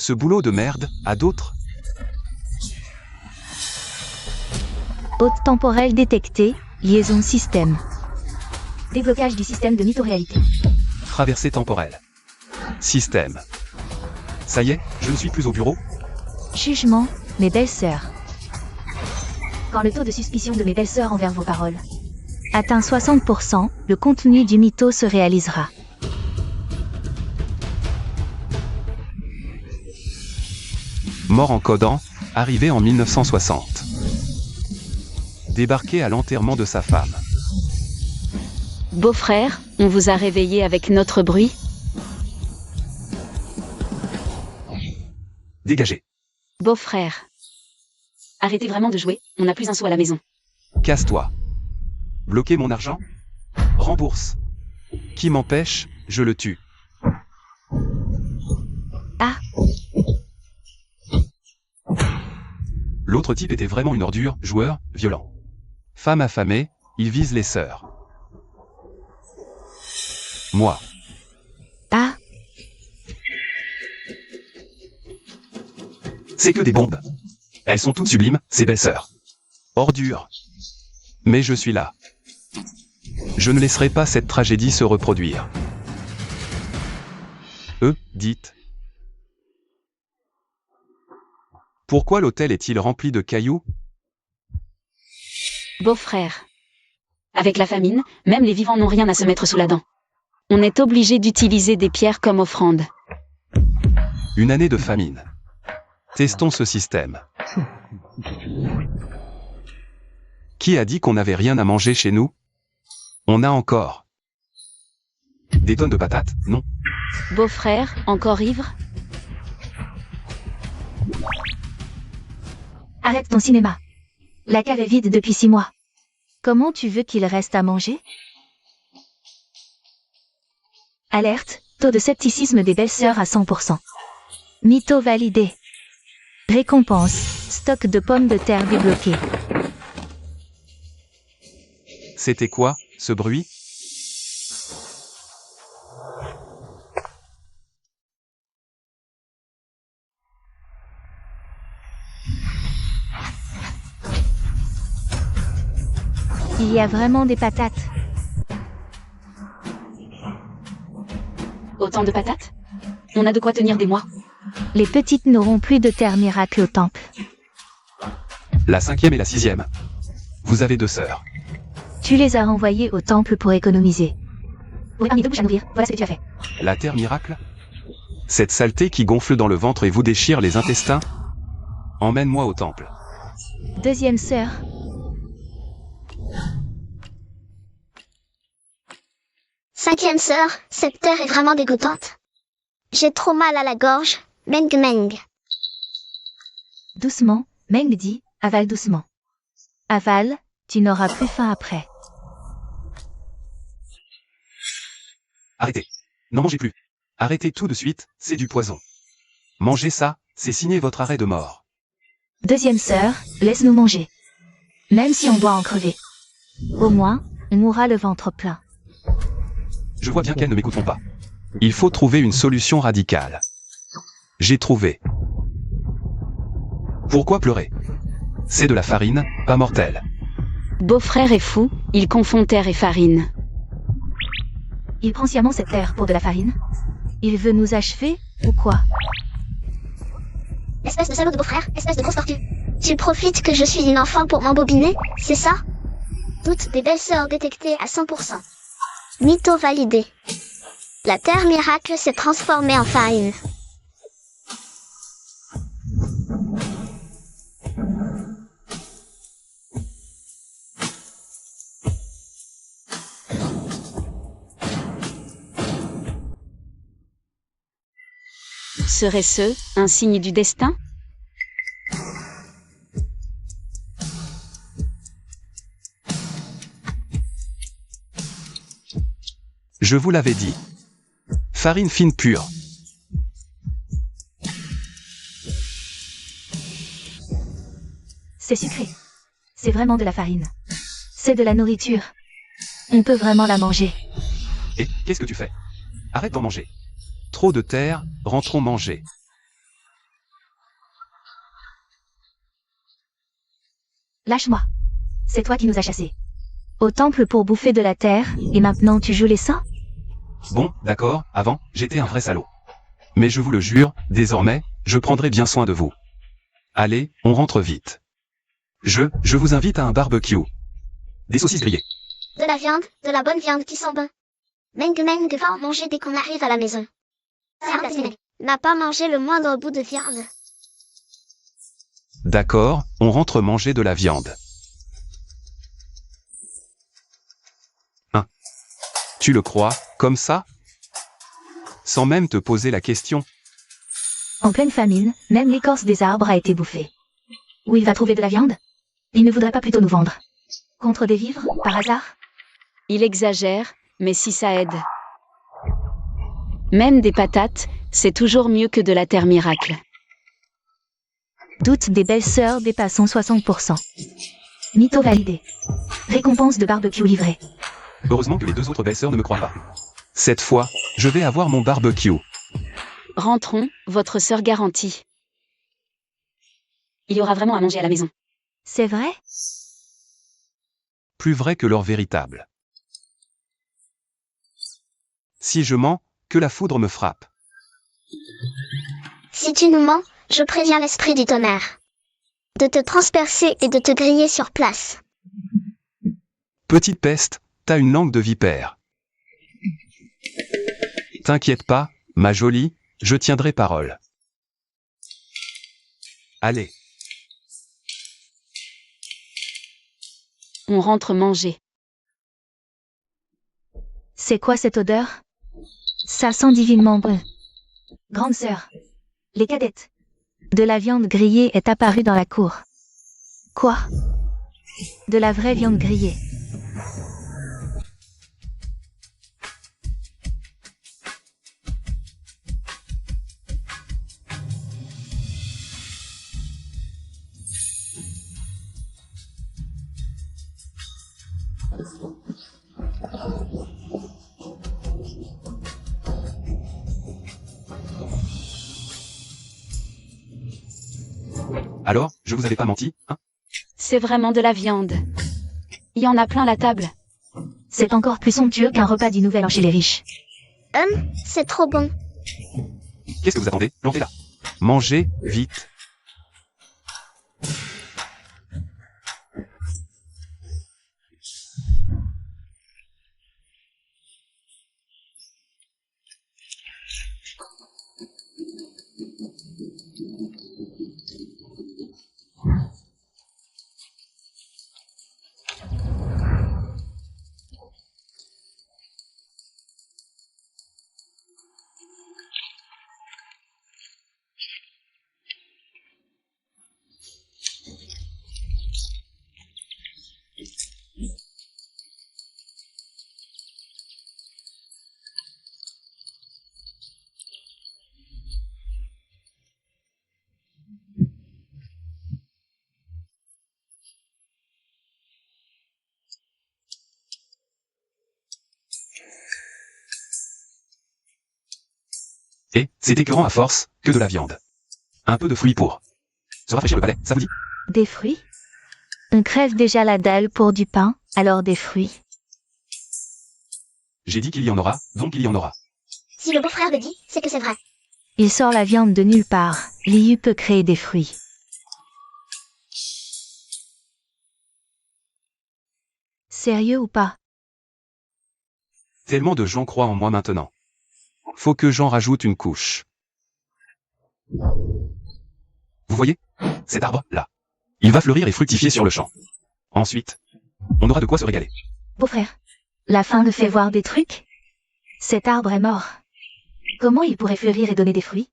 Ce boulot de merde, à d'autres? Hôte temporelle détectée, liaison système. Déblocage du système de mytho-réalité. Traversée temporelle. Système. Ça y est, je ne suis plus au bureau? Jugement, mes belles-sœurs. Quand le taux de suspicion de mes belles-sœurs envers vos paroles atteint 60%, le contenu du mytho se réalisera. Mort en Codan, arrivé en 1960. Débarqué à l'enterrement de sa femme. Beau-frère, on vous a réveillé avec notre bruit? Dégagé. Beau-frère. Arrêtez vraiment de jouer, on n'a plus un sou à la maison. Casse-toi. Bloquer mon argent? Rembourse. Qui m'empêche, je le tue. Ah. L'autre type était vraiment une ordure, joueur, violent. Femme affamée, il vise les sœurs. Moi. Ah. C'est que des bombes. Elles sont toutes sublimes, ces belles sœurs. Ordure. Mais je suis là. Je ne laisserai pas cette tragédie se reproduire. Dites. Pourquoi l'hôtel est-il rempli de cailloux? Beau-frère. Avec la famine, même les vivants n'ont rien à se mettre sous la dent. On est obligé d'utiliser des pierres comme offrande. Une année de famine. Testons ce système. Qui a dit qu'on n'avait rien à manger chez nous? On a encore. Des tonnes de patates, non? Beau-frère, encore ivre? Arrête ton cinéma. La cave est vide depuis 6 mois. Comment tu veux qu'il reste à manger? Alerte, taux de scepticisme des belles-sœurs à 100%. Mytho validé. Récompense, stock de pommes de terre débloqué. C'était quoi, ce bruit? Il y a vraiment des patates. Autant de patates? On a de quoi tenir des mois. Les petites n'auront plus de terre miracle au temple. La 5e et la 6e. Vous avez 2 sœurs. Tu les as renvoyées au temple pour économiser. Oui, un nid de bouche à nourrir, voilà ce que tu as fait. La terre miracle? Cette saleté qui gonfle dans le ventre et vous déchire les intestins? Emmène-moi au temple. 2e sœur. Cinquième sœur, cette terre est vraiment dégoûtante. J'ai trop mal à la gorge, Meng Meng. Doucement, Meng dit, avale doucement. Avale, tu n'auras plus faim après. Arrêtez. N'en mangez plus. Arrêtez tout de suite, c'est du poison. Mangez ça, c'est signer votre arrêt de mort. 2e sœur, laisse-nous manger. Même si on doit en crever. Au moins, on mourra le ventre plein. Je vois bien qu'elles ne m'écouteront pas. Il faut trouver une solution radicale. J'ai trouvé. Pourquoi pleurer? C'est de la farine, pas mortelle. Beau-frère est fou, il confond terre et farine. Il prend sciemment cette terre pour de la farine? Il veut nous achever, ou quoi? Espèce de salaud de beau-frère, espèce de grosse tortue. Tu profites que je suis une enfant pour m'embobiner, c'est ça? Toutes des belles sœurs détectées à 100%. Mytho validé. La terre miracle s'est transformée en farine. Serait-ce un signe du destin? Je vous l'avais dit. Farine fine pure. C'est sucré. C'est vraiment de la farine. C'est de la nourriture. On peut vraiment la manger. Et qu'est-ce que tu fais? Arrête d'en manger. Trop de terre, rentrons manger. Lâche-moi. C'est toi qui nous as chassés. Au temple pour bouffer de la terre, et maintenant tu joues les saints? Bon, d'accord, avant, j'étais un vrai salaud. Mais je vous le jure, désormais, je prendrai bien soin de vous. Allez, on rentre vite. Je vous invite à un barbecue. Des saucisses grillées. De la viande, de la bonne viande qui sent bon. Meng va en manger dès qu'on arrive à la maison. Serpentine n'a pas mangé le moindre bout de viande. D'accord, on rentre manger de la viande. Hein? Tu le crois, comme ça? Sans même te poser la question. En pleine famine, même l'écorce des arbres a été bouffée. Où il va trouver de la viande? Il ne voudrait pas plutôt nous vendre? Contre des vivres, par hasard? Il exagère, mais si ça aide. Même des patates, c'est toujours mieux que de la terre miracle. Doute des belles-sœurs dépassant 60%. Mytho validé. Récompense de barbecue livré. Heureusement que les deux autres belles-sœurs ne me croient pas. Cette fois, je vais avoir mon barbecue. Rentrons, votre sœur garantie. Il y aura vraiment à manger à la maison. C'est vrai? Plus vrai que l'or véritable. Si je mens, que la foudre me frappe. Si tu nous mens, je préviens l'esprit du tonnerre. De te transpercer et de te griller sur place. Petite peste, t'as une langue de vipère. T'inquiète pas, ma jolie, je tiendrai parole. Allez. On rentre manger. C'est quoi cette odeur? Ça sent divinement bon. Grande sœur. Les cadettes. De la viande grillée est apparue dans la cour. Quoi? De la vraie viande grillée. Alors, je vous avais pas menti, hein? C'est vraiment de la viande. Il y en a plein la table. C'est encore plus somptueux qu'un repas du Nouvel An chez les riches. C'est trop bon. Qu'est-ce que vous attendez? Plantez-la. Mangez, vite. Et, c'est écœurant à force, que de la viande. Un peu de fruits pour se rafraîchir le palais, ça vous dit? Des fruits? On crève déjà la dalle pour du pain, alors des fruits. J'ai dit qu'il y en aura, donc il y en aura. Si le beau-frère le dit, c'est que c'est vrai. Il sort la viande de nulle part. Liu peut créer des fruits. Sérieux ou pas? Tellement de gens croient en moi maintenant. Faut que j'en rajoute une couche. Vous voyez? Cet arbre, là. Il va fleurir et fructifier sur le champ. Ensuite, on aura de quoi se régaler. Beau-frère, la faim me fait voir des trucs? Cet arbre est mort. Comment il pourrait fleurir et donner des fruits?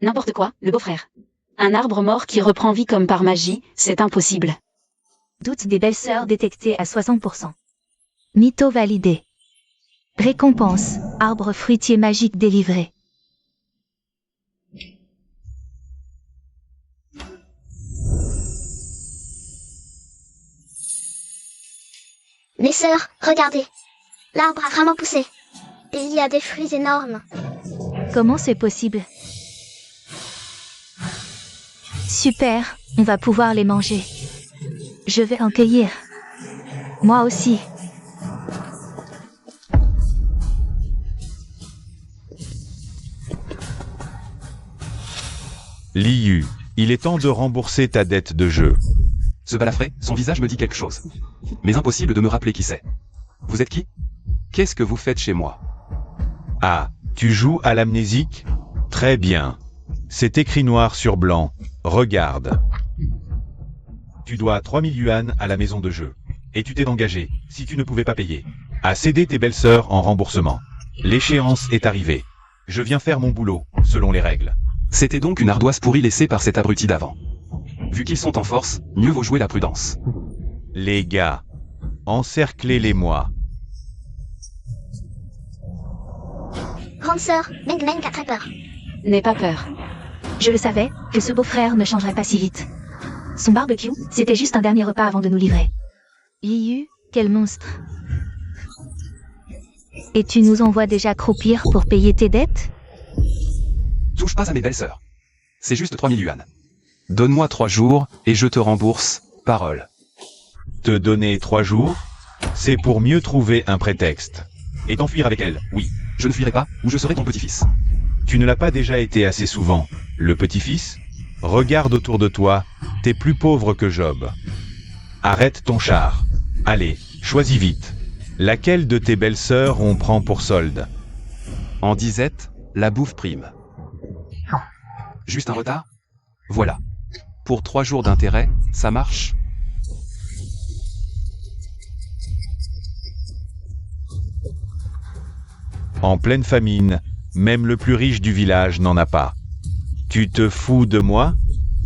N'importe quoi, le beau-frère. Un arbre mort qui reprend vie comme par magie, c'est impossible. Doute des belles-sœurs détecté à 60%. Mytho validé. Récompense, arbre fruitier magique délivré. Les sœurs, regardez. L'arbre a vraiment poussé. Et il y a des fruits énormes. Comment c'est possible? Super, on va pouvoir les manger. Je vais en cueillir. Moi aussi. Liu, il est temps de rembourser ta dette de jeu. Ce balafré, son visage me dit quelque chose. Mais impossible de me rappeler qui c'est. Vous êtes qui? Qu'est-ce que vous faites chez moi? Ah, tu joues à l'amnésique? Très bien. C'est écrit noir sur blanc. Regarde. Tu dois 3000 yuan à la maison de jeu. Et tu t'es engagé, si tu ne pouvais pas payer, à céder tes belles-sœurs en remboursement. L'échéance est arrivée. Je viens faire mon boulot, selon les règles. C'était donc une ardoise pourrie laissée par cet abruti d'avant. Vu qu'ils sont en force, mieux vaut jouer la prudence. Les gars, encerclez-les-moi. Grande sœur, Meng Meng a très peur. N'aie pas peur. Je le savais, que ce beau-frère ne changerait pas si vite. Son barbecue, c'était juste un dernier repas avant de nous livrer. Liu, quel monstre. Et tu nous envoies déjà croupir pour payer tes dettes? Touche pas à mes belles-sœurs. C'est juste 3000 yuan. Donne-moi 3 jours, et je te rembourse, parole. Te donner 3 jours? C'est pour mieux trouver un prétexte. Et t'enfuir avec elle, oui. Je ne fuirai pas, ou je serai ton petit-fils. Tu ne l'as pas déjà été assez souvent, le petit-fils? Regarde autour de toi, t'es plus pauvre que Job. Arrête ton char. Allez, choisis vite. Laquelle de tes belles-sœurs on prend pour solde? En disette, la bouffe prime. Juste un retard? Voilà. Pour 3 jours d'intérêt, ça marche? En pleine famine, même le plus riche du village n'en a pas. Tu te fous de moi?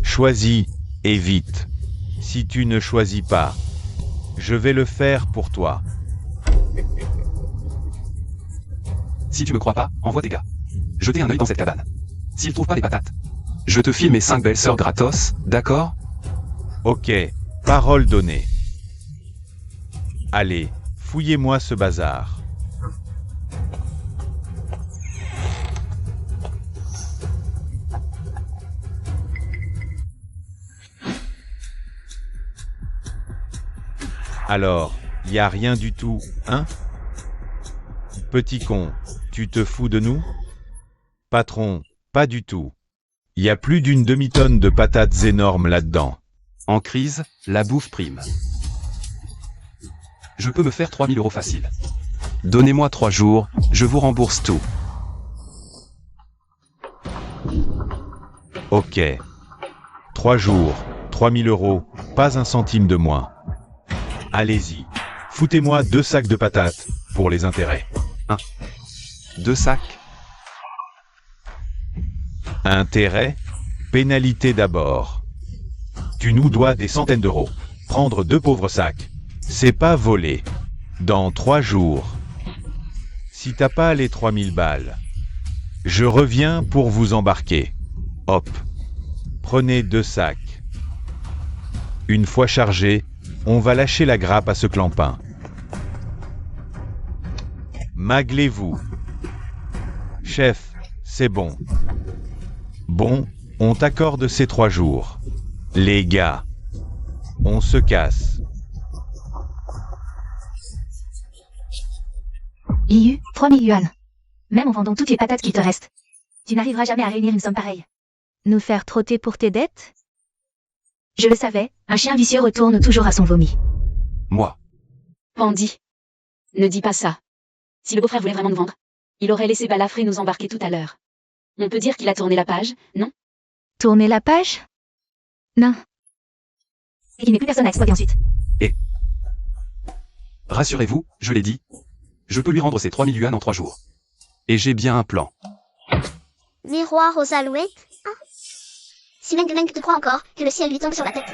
Choisis, et vite. Si tu ne choisis pas, je vais le faire pour toi. Si tu me crois pas, envoie tes gars. Jetez un œil dans cette cabane. S'ils trouvent pas les patates, je te file mes 5 belles-sœurs gratos, d'accord? Ok, parole donnée. Allez, fouillez-moi ce bazar. Alors, y a rien du tout, hein? Petit con, tu te fous de nous? Patron, pas du tout. Y a plus d'une demi-tonne de patates énormes là-dedans. En crise, la bouffe prime. Je peux me faire 3000 € facile. Donnez-moi 3 jours, je vous rembourse tout. Ok. 3 jours, 3000 €, pas un centime de moins. Allez-y, foutez-moi 2 sacs de patates, pour les intérêts. 2 sacs. Intérêt? Pénalité d'abord. Tu nous dois des centaines d'euros. Prendre 2 pauvres sacs, c'est pas voler. Dans 3 jours. Si t'as pas les 3000 balles, je reviens pour vous embarquer. Hop. Prenez 2 sacs. Une fois chargé, on va lâcher la grappe à ce clampin. Maglez-vous. Chef, c'est bon. Bon, on t'accorde ces 3 jours. Les gars, on se casse. Liu, 3000 yuan. Même en vendant toutes les patates qu'il te reste. Tu n'arriveras jamais à réunir une somme pareille. Nous faire trotter pour tes dettes? Je le savais, un chien vicieux retourne toujours à son vomi. Moi. Pandy. Ne dis pas ça. Si le beau-frère voulait vraiment nous vendre, il aurait laissé Balafré nous embarquer tout à l'heure. On peut dire qu'il a tourné la page, non? Tourner la page? Non. Et qu'il n'est plus personne à exploiter ensuite. Rassurez-vous, je l'ai dit. Je peux lui rendre ses 3000 yuan en 3 jours. Et j'ai bien un plan. Miroir aux alouettes, hein? Si Meng Meng te croit encore, que le ciel lui tombe sur la tête.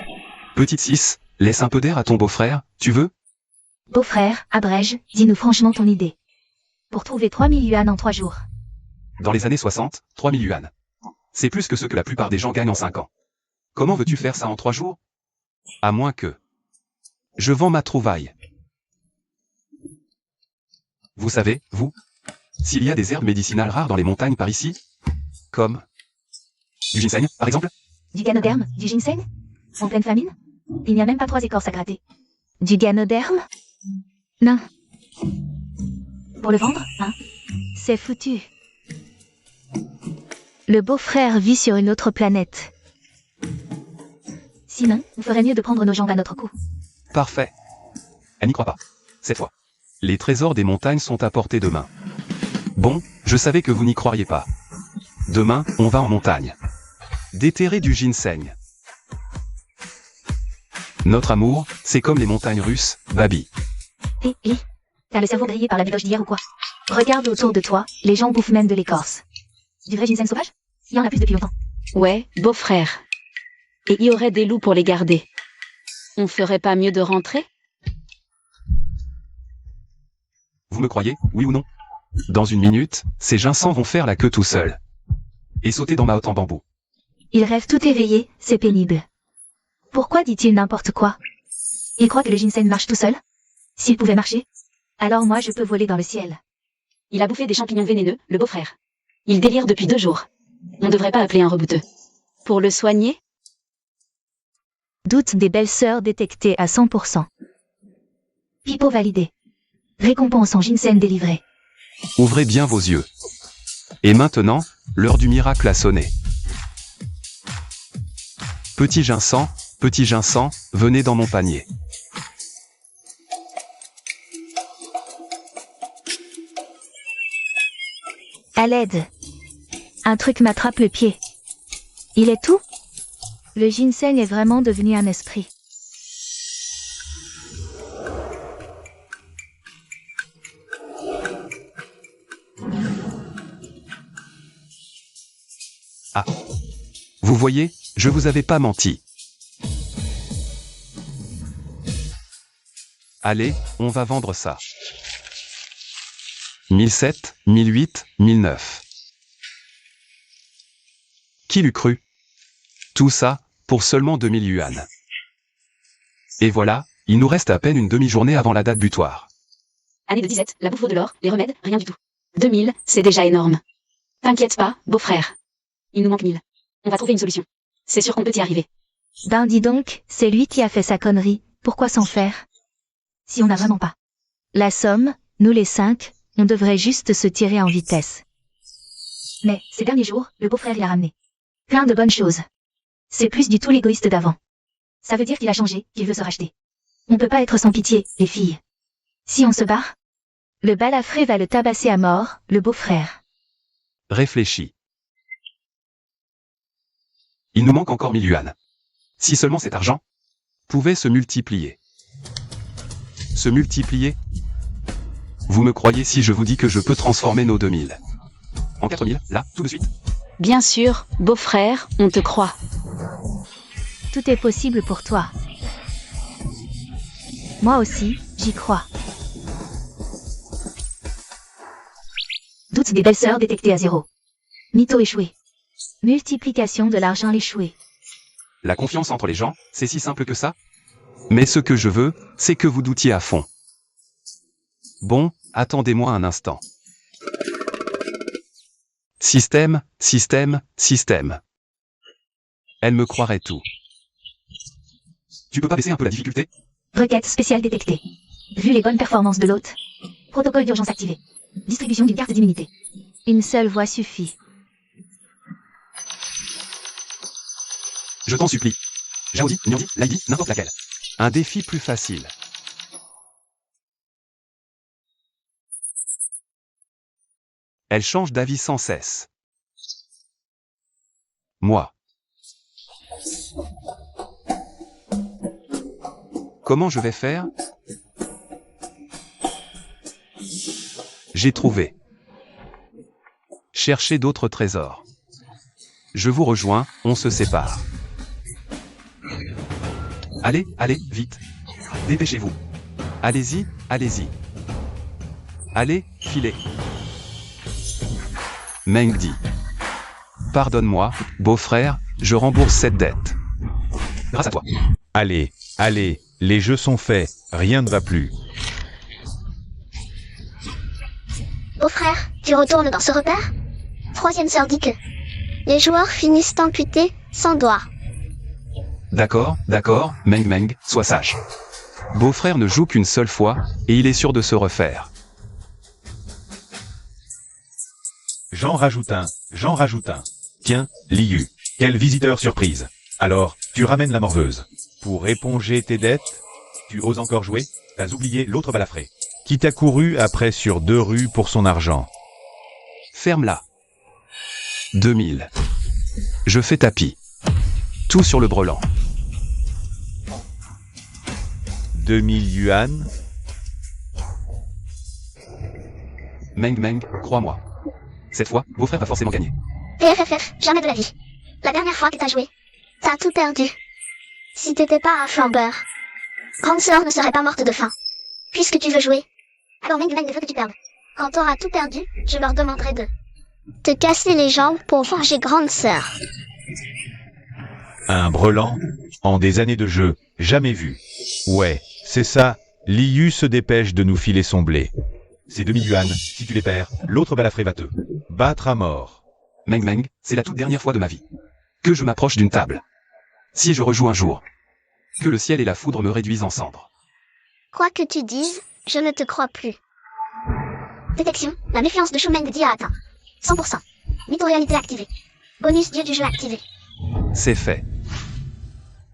Petite 6, laisse un peu d'air à ton beau-frère, tu veux? Beau-frère, abrège, dis-nous franchement ton idée. Pour trouver 3000 yuan en 3 jours. Dans les années 60, 3000 yuan. C'est plus que ce que la plupart des gens gagnent en 5 ans. Comment veux-tu faire ça en 3 jours? À moins que... Je vends ma trouvaille. Vous savez, vous, s'il y a des herbes médicinales rares dans les montagnes par ici, comme... du ginseng, par exemple? Du ganoderme, du ginseng? En pleine famine? Il n'y a même pas 3 écorces à gratter. Du ganoderme? Non. Pour le vendre, hein? C'est foutu. Le beau-frère vit sur une autre planète. Sinon, on ferait mieux de prendre nos jambes à notre cou. Parfait. Elle n'y croit pas. Cette fois. Les trésors des montagnes sont à portée de main. Bon, je savais que vous n'y croiriez pas. Demain, on va en montagne. Déterrer du ginseng. Notre amour, c'est comme les montagnes russes, Babi. Hé, t'as le cerveau grillé par la bidoche d'hier ou quoi? Regarde autour de toi, les gens bouffent même de l'écorce. Du vrai ginseng sauvage? Il y en a plus depuis longtemps. Ouais, beau-frère. Et il y aurait des loups pour les garder. On ferait pas mieux de rentrer? Vous me croyez, oui ou non? Dans une minute, ces ginseng vont faire la queue tout seuls. Et sauter dans ma hotte en bambou. Il rêve tout éveillé, c'est pénible. Pourquoi dit-il n'importe quoi? Il croit que le ginseng marche tout seul? S'il pouvait marcher, alors moi je peux voler dans le ciel. Il a bouffé des champignons vénéneux, le beau-frère. Il délire depuis 2 jours. On devrait pas appeler un rebouteux. Pour le soigner? Doute des belles-sœurs détectées à 100%. Pipo validé. Récompense en ginseng délivré. Ouvrez bien vos yeux. Et maintenant, l'heure du miracle a sonné. Petit ginseng, venez dans mon panier. À l'aide. Un truc m'attrape le pied. Il est tout? Le ginseng est vraiment devenu un esprit. Ah. Vous voyez, je vous avais pas menti. Allez, on va vendre ça. 1007, 1008, 1009. Qui l'eût cru? Tout ça, pour seulement 2000 yuan. Et voilà, il nous reste à peine une demi-journée avant la date butoir. Année de disette, la bouffe de l'or, les remèdes, rien du tout. 2000, c'est déjà énorme. T'inquiète pas, beau-frère. Il nous manque 1000. On va trouver une solution. C'est sûr qu'on peut y arriver. Ben dis donc, c'est lui qui a fait sa connerie, pourquoi s'en faire? Si on n'a vraiment pas la somme, nous les 5, on devrait juste se tirer en vitesse. Mais, ces derniers jours, le beau-frère y a ramené plein de bonnes choses. C'est plus du tout l'égoïste d'avant. Ça veut dire qu'il a changé, qu'il veut se racheter. On peut pas être sans pitié, les filles. Si on se barre, le balafré va le tabasser à mort, le beau-frère. Réfléchis. Il nous manque encore 1000 yuan. Si seulement cet argent pouvait se multiplier. Se multiplier? Vous me croyez si je vous dis que je peux transformer nos 2000 en 4000, là, tout de suite? Bien sûr, beau-frère, on te croit. Tout est possible pour toi. Moi aussi, j'y crois. Doute des belles-sœurs détectées à 0. Mytho échoué. Multiplication de l'argent échoué. La confiance entre les gens, c'est si simple que ça? Mais ce que je veux, c'est que vous doutiez à fond. Bon, attendez-moi un instant. Système, système, système. Elle me croirait tout. Tu peux pas baisser un peu la difficulté? Requête spéciale détectée. Vu les bonnes performances de l'hôte. Protocole d'urgence activé. Distribution d'une carte d'immunité. Une seule voix suffit. Je t'en supplie. Jaozi, Nyandi, Lady, n'importe laquelle. Un défi plus facile. Elle change d'avis sans cesse. Moi. Comment je vais faire? J'ai trouvé. Cherchez d'autres trésors. Je vous rejoins, on se sépare. Allez, allez, vite. Dépêchez-vous. Allez-y, allez-y. Allez, filez. Mengdi. Pardonne-moi, beau-frère, je rembourse cette dette. Grâce à toi. Allez, allez, les jeux sont faits, rien ne va plus. Beau-frère, tu retournes dans ce repère? Troisième sœur dit que les joueurs finissent amputés, sans doigts. D'accord, Meng Meng, sois sage. Beau-frère ne joue qu'une seule fois, et il est sûr de se refaire. J'en rajoute un. Tiens, Liu, quel visiteur surprise. Alors, tu ramènes la morveuse. Pour éponger tes dettes, tu oses encore jouer? T'as oublié l'autre balafré, qui t'a couru après sur 2 rues pour son argent. Ferme-la. 2000. Je fais tapis. Tout sur le brelan. 2000 yuan. Meng Meng, crois-moi. Cette fois, beau-frère va forcément gagner. PFFF, jamais de la vie. La dernière fois que t'as joué, t'as tout perdu. Si t'étais pas un flambeur, grande sœur ne serait pas morte de faim. Puisque tu veux jouer, alors Meng Meng veut que tu perdes. Quand t'auras tout perdu, je leur demanderai de te casser les jambes pour venger grande sœur. Un brelan, en des années de jeu, jamais vu. Ouais, c'est ça, Liu se dépêche de nous filer son blé. C'est 2000 yuan, si tu les perds, l'autre balafré va te battre à mort. Meng Meng, c'est la toute dernière fois de ma vie que je m'approche d'une table. Si je rejoue un jour, que le ciel et la foudre me réduisent en cendres. Quoi que tu dises, je ne te crois plus. Détection, la méfiance de Shumeng Dia atteint 100%. Mytho-réalité activée. Bonus dieu du jeu activé. C'est fait.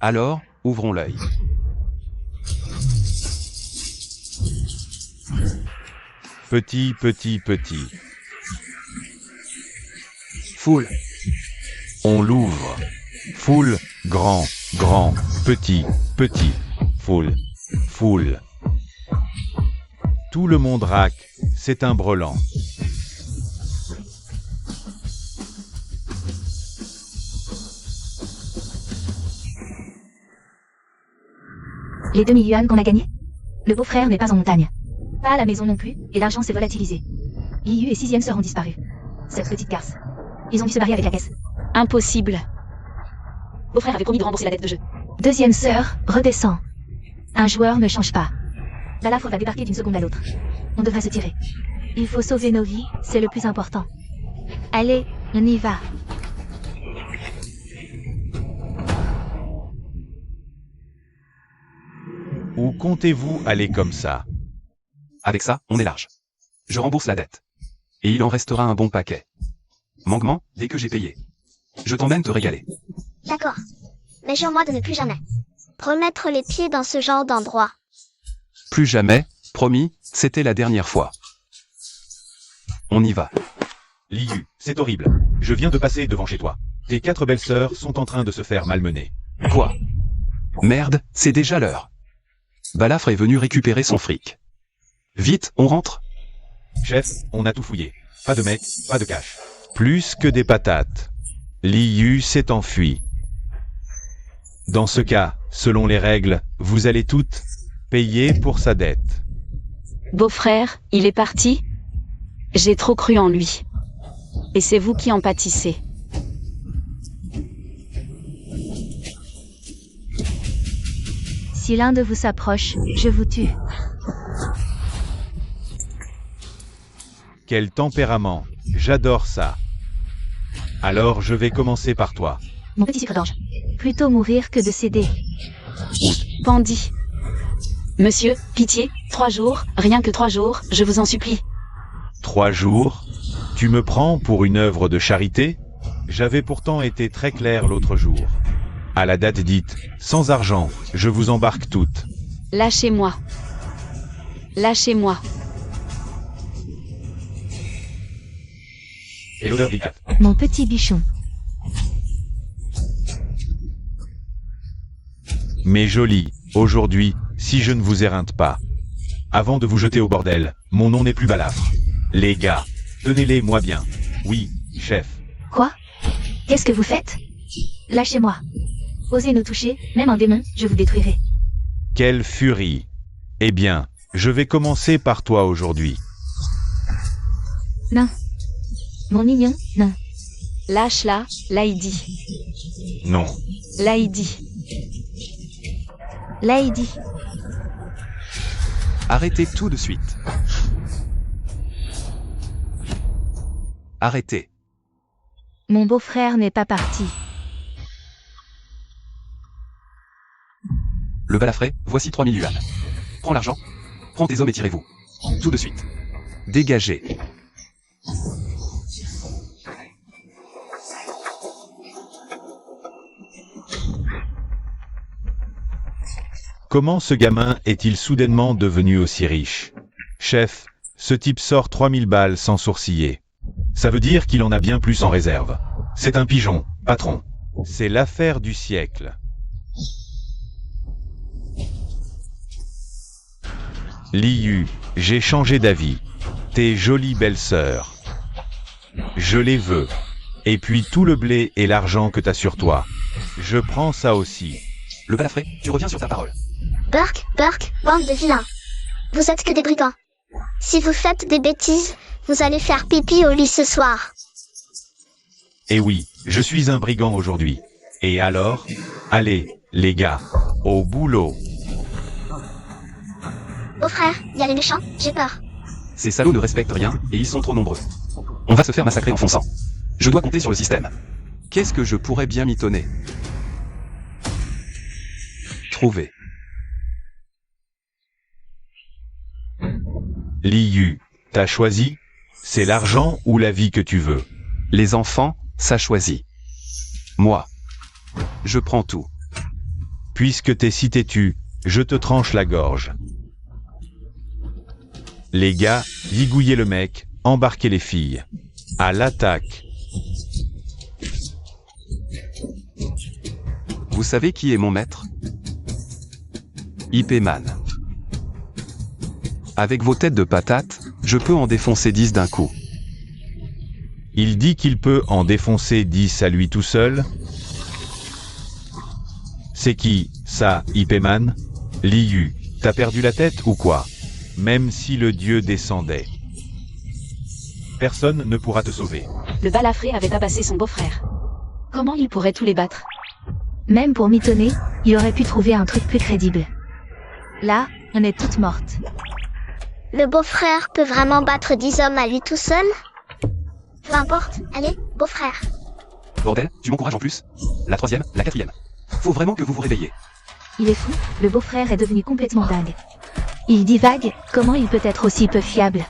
Alors, ouvrons l'œil. Petit. Foule. On l'ouvre. Foule, grand, petit, foule. Tout le monde raque, c'est un brelan. Les 2000 yuan qu'on a gagnés? Le beau-frère n'est pas en montagne. Pas à la maison non plus, et l'argent s'est volatilisé. Liu et 6e sœur ont disparu. Cette petite garce. Ils ont dû se barrer avec la caisse. Impossible. Beau-frère avait promis de rembourser la dette de jeu. 2e sœur, redescend. Un joueur ne change pas. Balafre va débarquer d'une seconde à l'autre. On devrait se tirer. Il faut sauver nos vies, c'est le plus important. Allez, on y va. Où comptez-vous aller comme ça? Avec ça, on est large. Je rembourse la dette. Et il en restera un bon paquet. Manquement, dès que j'ai payé. Je t'emmène te régaler. D'accord. Mais jure-moi de ne plus jamais remettre les pieds dans ce genre d'endroit. Plus jamais, promis, c'était la dernière fois. On y va. Liu, c'est horrible. Je viens de passer devant chez toi. Tes 4 belles sœurs sont en train de se faire malmener. Quoi? Merde, c'est déjà l'heure. Balafre est venu récupérer son fric. Vite, on rentre. Chef, on a tout fouillé. Pas de mec, pas de cash. Plus que des patates. Liu s'est enfui. Dans ce cas, selon les règles, vous allez toutes payer pour sa dette. Beau-frère, il est parti? J'ai trop cru en lui. Et c'est vous qui en pâtissez. Si l'un de vous s'approche, je vous tue. Quel tempérament, j'adore ça. Alors je vais commencer par toi. Mon petit sucre d'orge. Plutôt mourir que de céder. Bandit. Monsieur, pitié, 3 jours, rien que 3 jours, je vous en supplie. 3 jours? Tu me prends pour une œuvre de charité? J'avais pourtant été très clair l'autre jour. À la date dite, sans argent, je vous embarque toutes. Lâchez-moi. Lâchez-moi. Et l'odeur délicate. Mon petit bichon. Mais joli, aujourd'hui, si je ne vous éreinte pas. Avant de vous jeter au bordel, mon nom n'est plus Balafre. Les gars, tenez-les moi bien. Oui, chef. Quoi? Qu'est-ce que vous faites? Lâchez-moi. Osez nous toucher, même en démon, je vous détruirai. Quelle furie. Eh bien, je vais commencer par toi aujourd'hui. Non. Mon mignon, non. Lâche-la, Lady. Non. Lady. Lady. Arrêtez tout de suite. Arrêtez. Mon beau-frère n'est pas parti. Le balafré, voici 3000 yuan. Prends l'argent. Prends tes hommes et tirez-vous. Tout de suite. Dégagez. Comment ce gamin est-il soudainement devenu aussi riche? Chef, ce type sort 3000 balles sans sourciller. Ça veut dire qu'il en a bien plus en réserve. C'est un pigeon, patron. C'est l'affaire du siècle. Liu, j'ai changé d'avis. Tes jolies belles-sœurs. Je les veux. Et puis tout le blé et l'argent que t'as sur toi. Je prends ça aussi. Le balafré, tu reviens sur ta parole. Burke, bande de vilains. Vous êtes que des brigands. Si vous faites des bêtises, vous allez faire pipi au lit ce soir. Eh oui, je suis un brigand aujourd'hui. Et alors? Allez, les gars, au boulot. Oh frère, y a les méchants, j'ai peur. Ces salauds ne respectent rien, et ils sont trop nombreux. On va se faire massacrer en fonçant. Je dois compter sur le système. Qu'est-ce que je pourrais bien mitonner? Trouver. Liu, t'as choisi? C'est l'argent ou la vie que tu veux? Les enfants, ça choisit. Moi. Je prends tout. Puisque t'es si têtu, je te tranche la gorge. Les gars, zigouillez le mec, embarquez les filles. À l'attaque. Vous savez qui est mon maître? IP Man. Avec vos têtes de patates, je peux en défoncer 10 d'un coup. Il dit qu'il peut en défoncer 10 à lui tout seul. C'est qui, ça, IP-Man? Liu, t'as perdu la tête ou quoi? Même si le dieu descendait. Personne ne pourra te sauver. Le balafré avait tabassé son beau-frère. Comment il pourrait tous les battre? Même pour mitonner, il aurait pu trouver un truc plus crédible. Là, on est toutes mortes. Le beau-frère peut vraiment battre 10 hommes à lui tout seul? Peu importe, allez, beau-frère. Bordel, tu m'encourages en plus? La troisième, la quatrième. Faut vraiment que vous vous réveilliez. Il est fou, le beau-frère est devenu complètement dingue. Il divague, comment il peut être aussi peu fiable?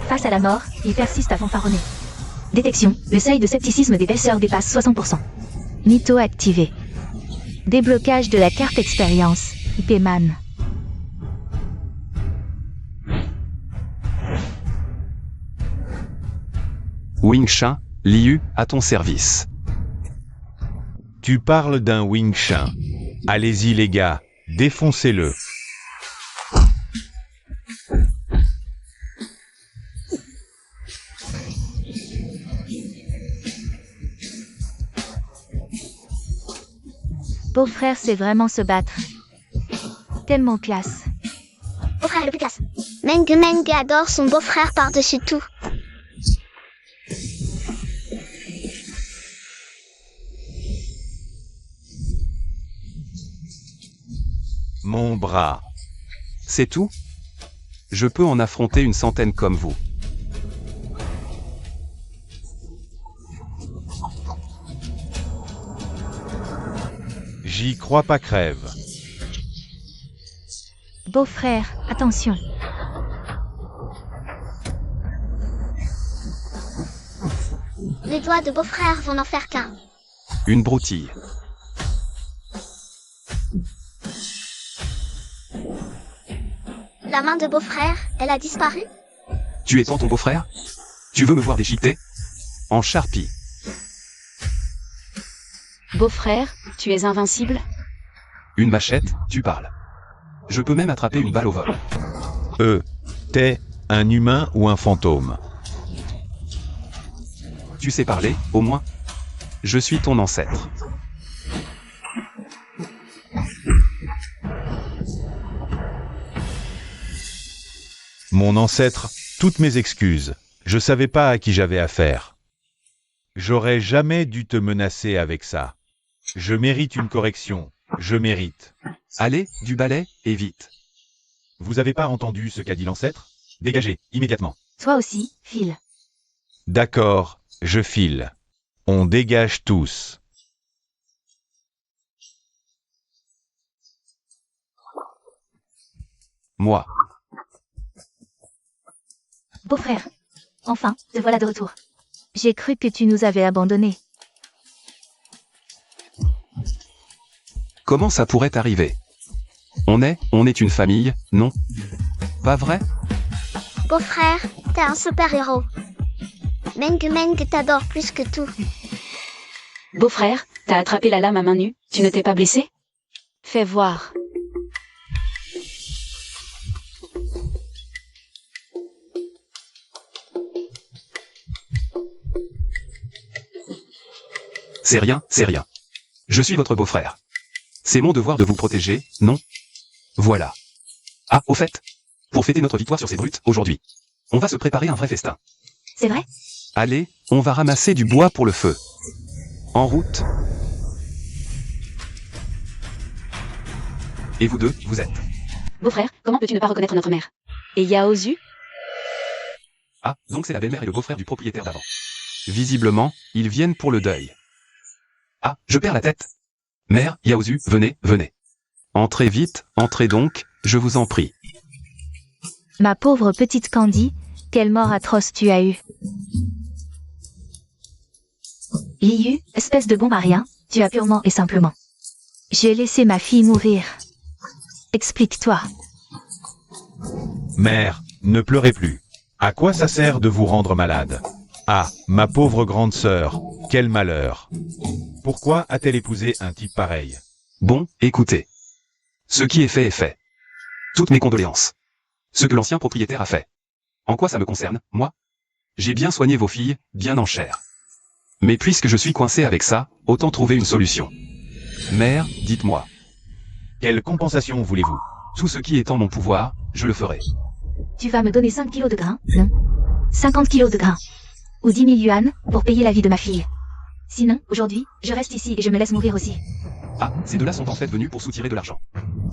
Face à la mort, il persiste à fanfaronner. Détection, le seuil de scepticisme des belles-sœurs dépasse 60%. Mytho activé. Déblocage de la carte expérience, IP-Man. Wing Chun, Liu, à ton service. Tu parles d'un Wing Chun. Allez-y les gars, défoncez-le. Beau-frère sait vraiment se battre. Tellement classe. Beau-frère le plus classe. Meng adore son beau-frère par-dessus tout. Mon bras. C'est tout? Je peux en affronter une centaine comme vous. J'y crois pas crève. Beau-frère, attention. Les doigts de beau-frère vont n'en faire qu'un. Une broutille. La main de beau-frère, elle a disparu? Tu es ton beau-frère? Tu veux me voir déchiqueter? En charpie. Beau-frère, tu es invincible? Une machette, tu parles. Je peux même attraper une balle au vol. T'es un humain ou un fantôme? Tu sais parler, au moins? Je suis ton ancêtre. Mon ancêtre, toutes mes excuses. Je savais pas à qui j'avais affaire. J'aurais jamais dû te menacer avec ça. Je mérite une correction. Je mérite. Allez, du balai, et vite. Vous avez pas entendu ce qu'a dit l'ancêtre? Dégagez, immédiatement. Toi aussi, file. D'accord, je file. On dégage tous. moi. Beau-frère. Enfin, te voilà de retour. J'ai cru que tu nous avais abandonnés. Comment ça pourrait arriver? On est une famille, non? Pas vrai? Beau-frère, t'es un super-héros. Meng t'adore plus que tout. Beau-frère, t'as attrapé la lame à main nue, tu ne t'es pas blessé? Fais voir. C'est rien, c'est rien. Je suis votre beau-frère. C'est mon devoir de vous protéger, non? Voilà. Ah, au fait, pour fêter notre victoire sur ces brutes, aujourd'hui, on va se préparer un vrai festin. C'est vrai? Allez, on va ramasser du bois pour le feu. En route. Et vous deux, vous êtes? Beau-frère, comment peux-tu ne pas reconnaître notre mère? Et Yaozu? Ah, donc c'est la belle-mère et le beau-frère du propriétaire d'avant. Visiblement, ils viennent pour le deuil. Ah, je perds la tête. Mère, Yaozu, venez, venez. Entrez vite, entrez donc, je vous en prie. Ma pauvre petite Candy, quelle mort atroce tu as eue. Liu, espèce de bon marien, tu as purement et simplement. J'ai laissé ma fille mourir. Explique-toi. Mère, ne pleurez plus. À quoi ça sert de vous rendre malade? Ah, ma pauvre grande sœur, quel malheur. Pourquoi a-t-elle épousé un type pareil? Bon, écoutez. Ce qui est fait est fait. Toutes mes condoléances. Ce que l'ancien propriétaire a fait. En quoi ça me concerne, moi? J'ai bien soigné vos filles, bien en chair. Mais puisque je suis coincé avec ça, autant trouver une solution. Mère, dites-moi. Quelle compensation voulez-vous? Tout ce qui est en mon pouvoir, je le ferai. Tu vas me donner 5 kilos de grains, non? 50 kilos de grains. Ou 10 000 yuan, pour payer la vie de ma fille. Sinon, aujourd'hui, je reste ici et je me laisse mourir aussi. Ah, ces deux-là sont en fait venus pour soutirer de l'argent.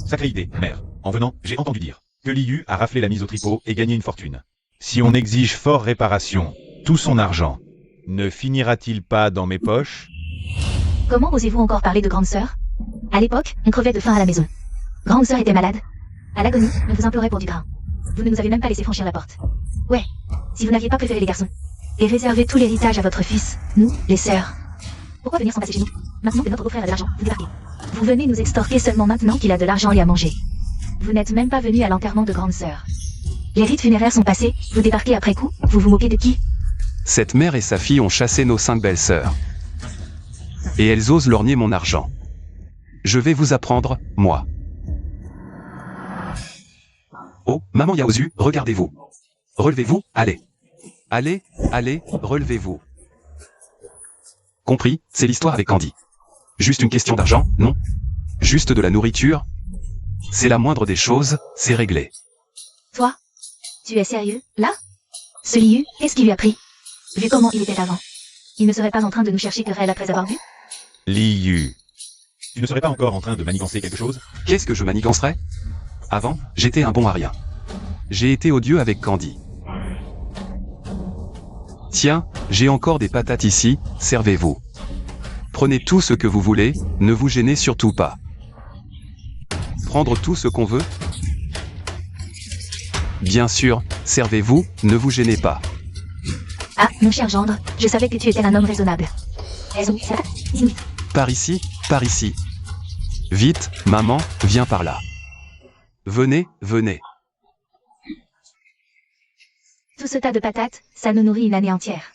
Sacrée idée, mère. En venant, j'ai entendu dire que Liu a raflé la mise au tripot et gagné une fortune. Si on exige fort réparation, tout son argent, ne finira-t-il pas dans mes poches? Comment osez-vous encore parler de grande sœur? À l'époque, on crevait de faim à la maison. Grande sœur était malade. À l'agonie, on vous implorait pour du grain. Vous ne nous avez même pas laissé franchir la porte. Ouais, si vous n'aviez pas préféré les garçons. Et réservé tout l'héritage à votre fils, nous, les sœurs. Pourquoi venir s'en passer chez nous? Maintenant que notre beau-frère a de l'argent, vous débarquez. Vous venez nous extorquer seulement maintenant qu'il a de l'argent et à manger. Vous n'êtes même pas venu à l'enterrement de grande sœur. Les rites funéraires sont passés, vous débarquez après coup, vous vous moquez de qui? Cette mère et sa fille ont chassé nos 5 belles-sœurs. Et elles osent lorgner mon argent. Je vais vous apprendre, moi. Oh, maman Yaozu, regardez-vous. Relevez-vous, allez. Allez, allez, relevez-vous. Compris, c'est l'histoire avec Candy. Juste une question d'argent, non? Juste de la nourriture? C'est la moindre des choses, c'est réglé. Toi? Tu es sérieux, là? Ce Liu, qu'est-ce qui lui a pris? Vu comment il était avant. Il ne serait pas en train de nous chercher querelle après avoir bu? Liu. Tu ne serais pas encore en train de manigancer quelque chose? Qu'est-ce que je manigancerais? Avant, j'étais un bon à rien. J'ai été odieux avec Candy. Tiens, j'ai encore des patates ici, servez-vous. Prenez tout ce que vous voulez, ne vous gênez surtout pas. Prendre tout ce qu'on veut? Bien sûr, servez-vous, ne vous gênez pas. Ah, mon cher gendre, je savais que tu étais un homme raisonnable. Par ici, par ici. Vite, maman, viens par là. Venez, venez. Tout ce tas de patates, ça nous nourrit une année entière.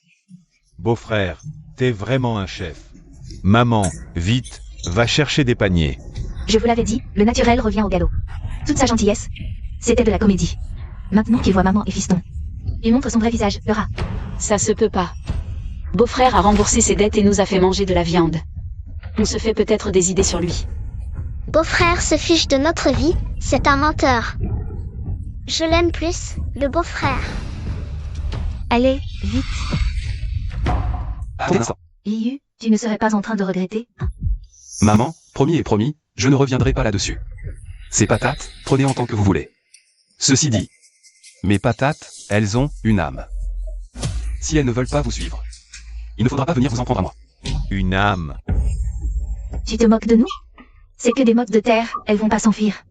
Beau-frère, t'es vraiment un chef. Maman, vite, va chercher des paniers. Je vous l'avais dit, le naturel revient au galop. Toute sa gentillesse, c'était de la comédie. Maintenant qu'il voit maman et fiston, il montre son vrai visage, le rat. Ça se peut pas. Beau-frère a remboursé ses dettes et nous a fait manger de la viande. On se fait peut-être des idées sur lui. Beau-frère se fiche de notre vie, c'est un menteur. Je l'aime plus, le beau-frère. Allez, vite. Attends un instant. Liu, tu ne serais pas en train de regretter? Maman, promis et promis, je ne reviendrai pas là-dessus. Ces patates, prenez en tant que vous voulez. Ceci dit, mes patates, elles ont une âme. Si elles ne veulent pas vous suivre, il ne faudra pas venir vous en prendre à moi. Une âme. Tu te moques de nous? C'est que des mottes de terre, elles vont pas s'enfuir.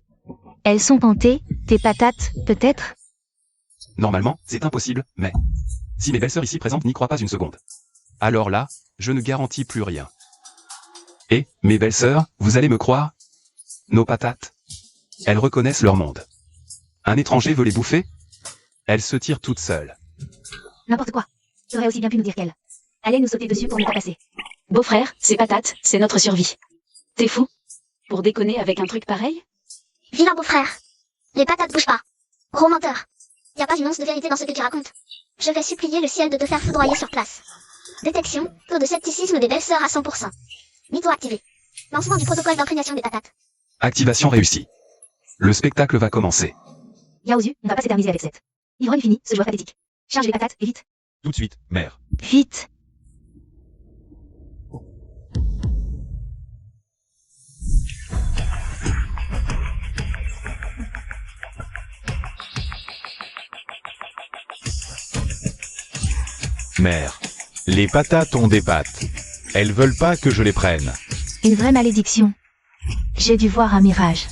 Elles sont pantées, Tes patates, peut-être? Normalement, c'est impossible, mais... Si mes belles-sœurs ici présentes n'y croient pas une seconde. Alors là, je ne garantis plus rien. Et, mes belles-sœurs, vous allez me croire? Nos patates. Elles reconnaissent leur monde. Un étranger veut les bouffer? Elles se tirent toutes seules. N'importe quoi. T'aurais aussi bien pu nous dire qu'elle allait nous sauter dessus pour nous tapasser. Beau-frère, ces patates, c'est notre survie. T'es fou? Pour déconner avec un truc pareil? Vilain beau-frère. Les patates bougent pas. Gros menteur. Y a pas une once de vérité dans ce que tu racontes. Je vais supplier le ciel de te faire foudroyer sur place. Détection, taux de scepticisme des belles-sœurs à 100%. Mytho activé. Lancement du protocole d'imprégnation des patates. Activation réussie. Le spectacle va commencer. Yaozu, on va pas s'éterniser avec cette ivrogne finie, ce joueur pathétique. Charge les patates, et vite. Tout de suite, mère. Vite. Mère. Les patates ont des pattes. Elles veulent pas que je les prenne. Une vraie malédiction. J'ai dû voir un mirage.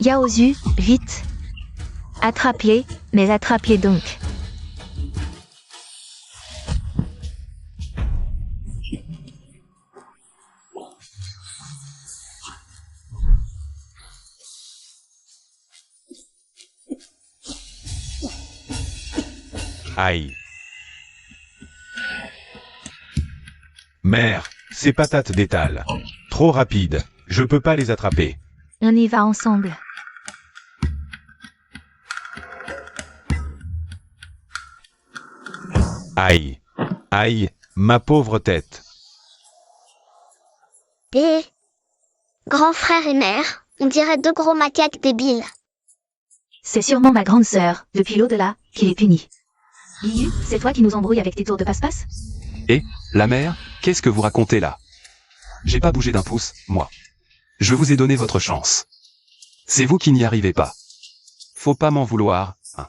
Yaozu, vite. Attrape-les, mais attrape-les donc. Aïe. Mère, ces patates d'étal. Trop rapides. Je peux pas les attraper. On y va ensemble. Aïe. Aïe, ma pauvre tête. Et... Grand frère et mère, on dirait deux gros macaques débiles. C'est sûrement ma grande sœur, depuis l'au-delà, qui les punit. Liu, c'est toi qui nous embrouilles avec tes tours de passe-passe? Et, la mère, qu'est-ce que vous racontez là? J'ai pas bougé d'un pouce, moi. Je vous ai donné votre chance. C'est vous qui n'y arrivez pas. Faut pas m'en vouloir, hein.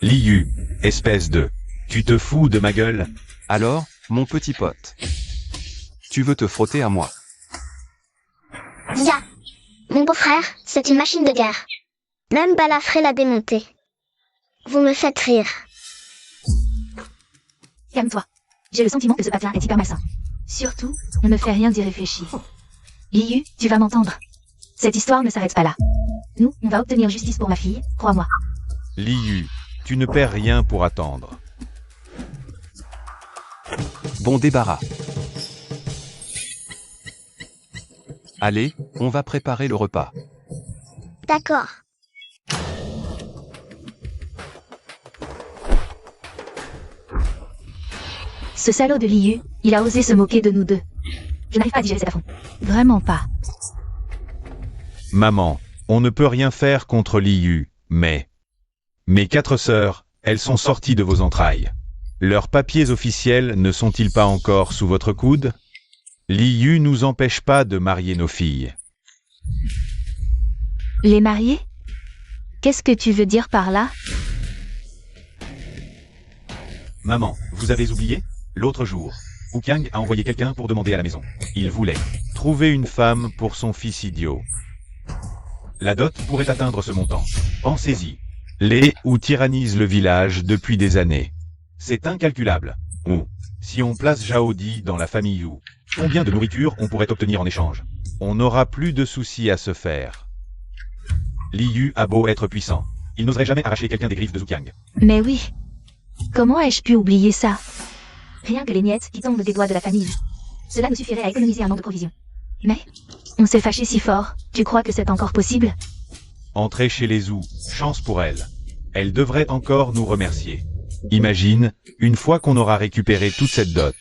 Liu, espèce de... Tu te fous de ma gueule? Alors, mon petit pote. Tu veux te frotter à moi? Dia. Mon beau-frère, c'est une machine de guerre. Même Balafré l'a démonté. Vous me faites rire. Calme-toi. J'ai le sentiment que ce patelin est hyper malsain. Surtout, on ne fait rien d'y réfléchir. Liu, tu vas m'entendre. Cette histoire ne s'arrête pas là. Nous, on va obtenir justice pour ma fille, crois-moi. Liu, tu ne perds rien pour attendre. Bon débarras. Allez, on va préparer le repas. D'accord. Ce salaud de Liu, il a osé se moquer de nous deux. Je n'arrive pas à digérer cet affront. Vraiment pas. Maman, on ne peut rien faire contre Liu, mais... Mes 4 sœurs, elles sont sorties de vos entrailles. Leurs papiers officiels ne sont-ils pas encore sous votre coude? Liu nous empêche pas de marier nos filles. Les marier? Qu'est-ce que tu veux dire par là? Maman, vous avez oublié? L'autre jour, Wuqiang a envoyé quelqu'un pour demander à la maison. Il voulait trouver une femme pour son fils idiot. La dot pourrait atteindre ce montant. Pensez-y. Les ou tyrannisent le village depuis des années. C'est incalculable. Ou, si on place Zhao Di dans la famille Yu, combien de nourriture on pourrait obtenir en échange? On n'aura plus de soucis à se faire. Liu a beau être puissant, il n'oserait jamais arracher quelqu'un des griffes de Wuqiang. Mais oui. Comment ai-je pu oublier ça? Rien que les miettes qui tombent des doigts de la famille. Cela nous suffirait à économiser un an de provisions. Mais, on s'est fâché si fort, tu crois que c'est encore possible? Entrer chez les Zhou, chance pour elle. Elle devrait encore nous remercier. Imagine, une fois qu'on aura récupéré toute cette dot,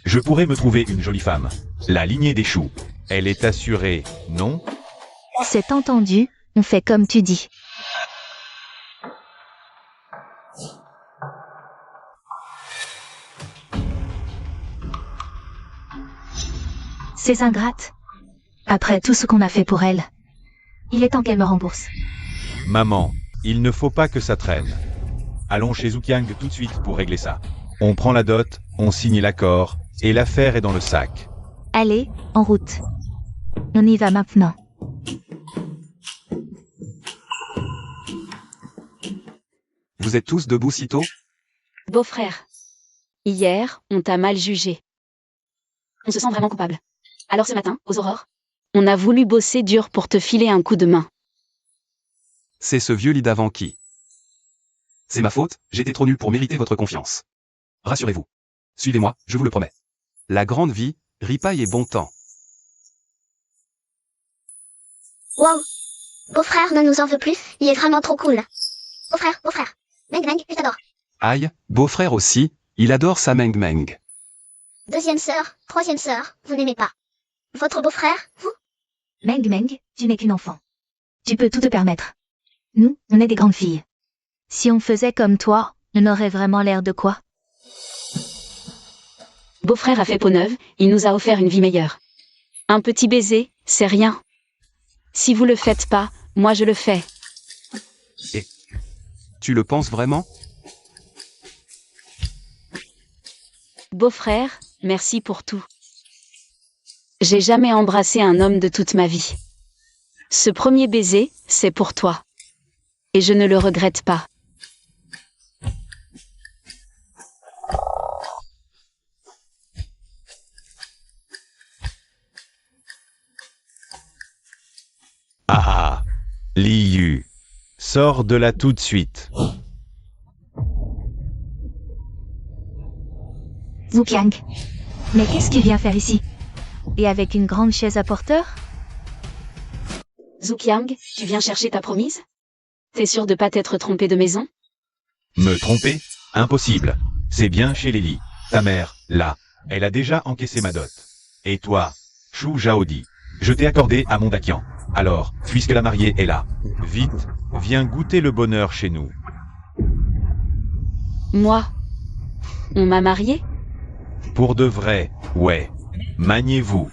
je pourrais me trouver une jolie femme. La lignée des choux. Elle est assurée, non? C'est entendu, on fait comme tu dis. Ces ingrates. Après tout ce qu'on a fait pour elles. Il est temps qu'elles me remboursent. Maman, il ne faut pas que ça traîne. Allons chez Wuqiang tout de suite pour régler ça. On prend la dot, on signe l'accord, et l'affaire est dans le sac. Allez, en route. On y va maintenant. Vous êtes tous debout si tôt? Beau-frère. Hier, on t'a mal jugé. On se sent vraiment coupable. Alors ce matin, aux aurores, on a voulu bosser dur pour te filer un coup de main. C'est ce vieux lit d'avant qui. C'est ma faute, j'étais trop nul pour mériter votre confiance. Rassurez-vous. Suivez-moi, je vous le promets. La grande vie, ripaille et bon temps. Wow. Beau-frère ne nous en veut plus, il est vraiment trop cool. Beau-frère. Meng Meng, je t'adore. Aïe, beau-frère aussi, il adore sa Meng Meng. Deuxième sœur, troisième sœur, vous n'aimez pas. Votre beau-frère, vous? Meng Meng, tu n'es qu'une enfant. Tu peux tout te permettre. Nous, on est des grandes filles. Si on faisait comme toi, on aurait vraiment l'air de quoi? Beau-frère a fait peau neuve, il nous a offert une vie meilleure. Un petit baiser, c'est rien. Si vous le faites pas, moi je le fais. Tu le penses vraiment? Beau-frère, merci pour tout. J'ai jamais embrassé un homme de toute ma vie. Ce premier baiser, c'est pour toi. Et je ne le regrette pas. Ah, Liu, sors de là tout de suite. Zuqiang. Mais qu'est-ce qu'il vient faire ici? Et avec une grande chaise à porteur? Zuqiang, tu viens chercher ta promise? T'es sûr de pas t'être trompé de maison? Me tromper? Impossible. C'est bien chez Lily. Ta mère, là, elle a déjà encaissé ma dot. Et toi, Shu Zhaodi, je t'ai accordé à mon Dakian. Alors, puisque la mariée est là, vite, viens goûter le bonheur chez nous. Moi? On m'a marié? Pour de vrai, ouais. Maniez-vous.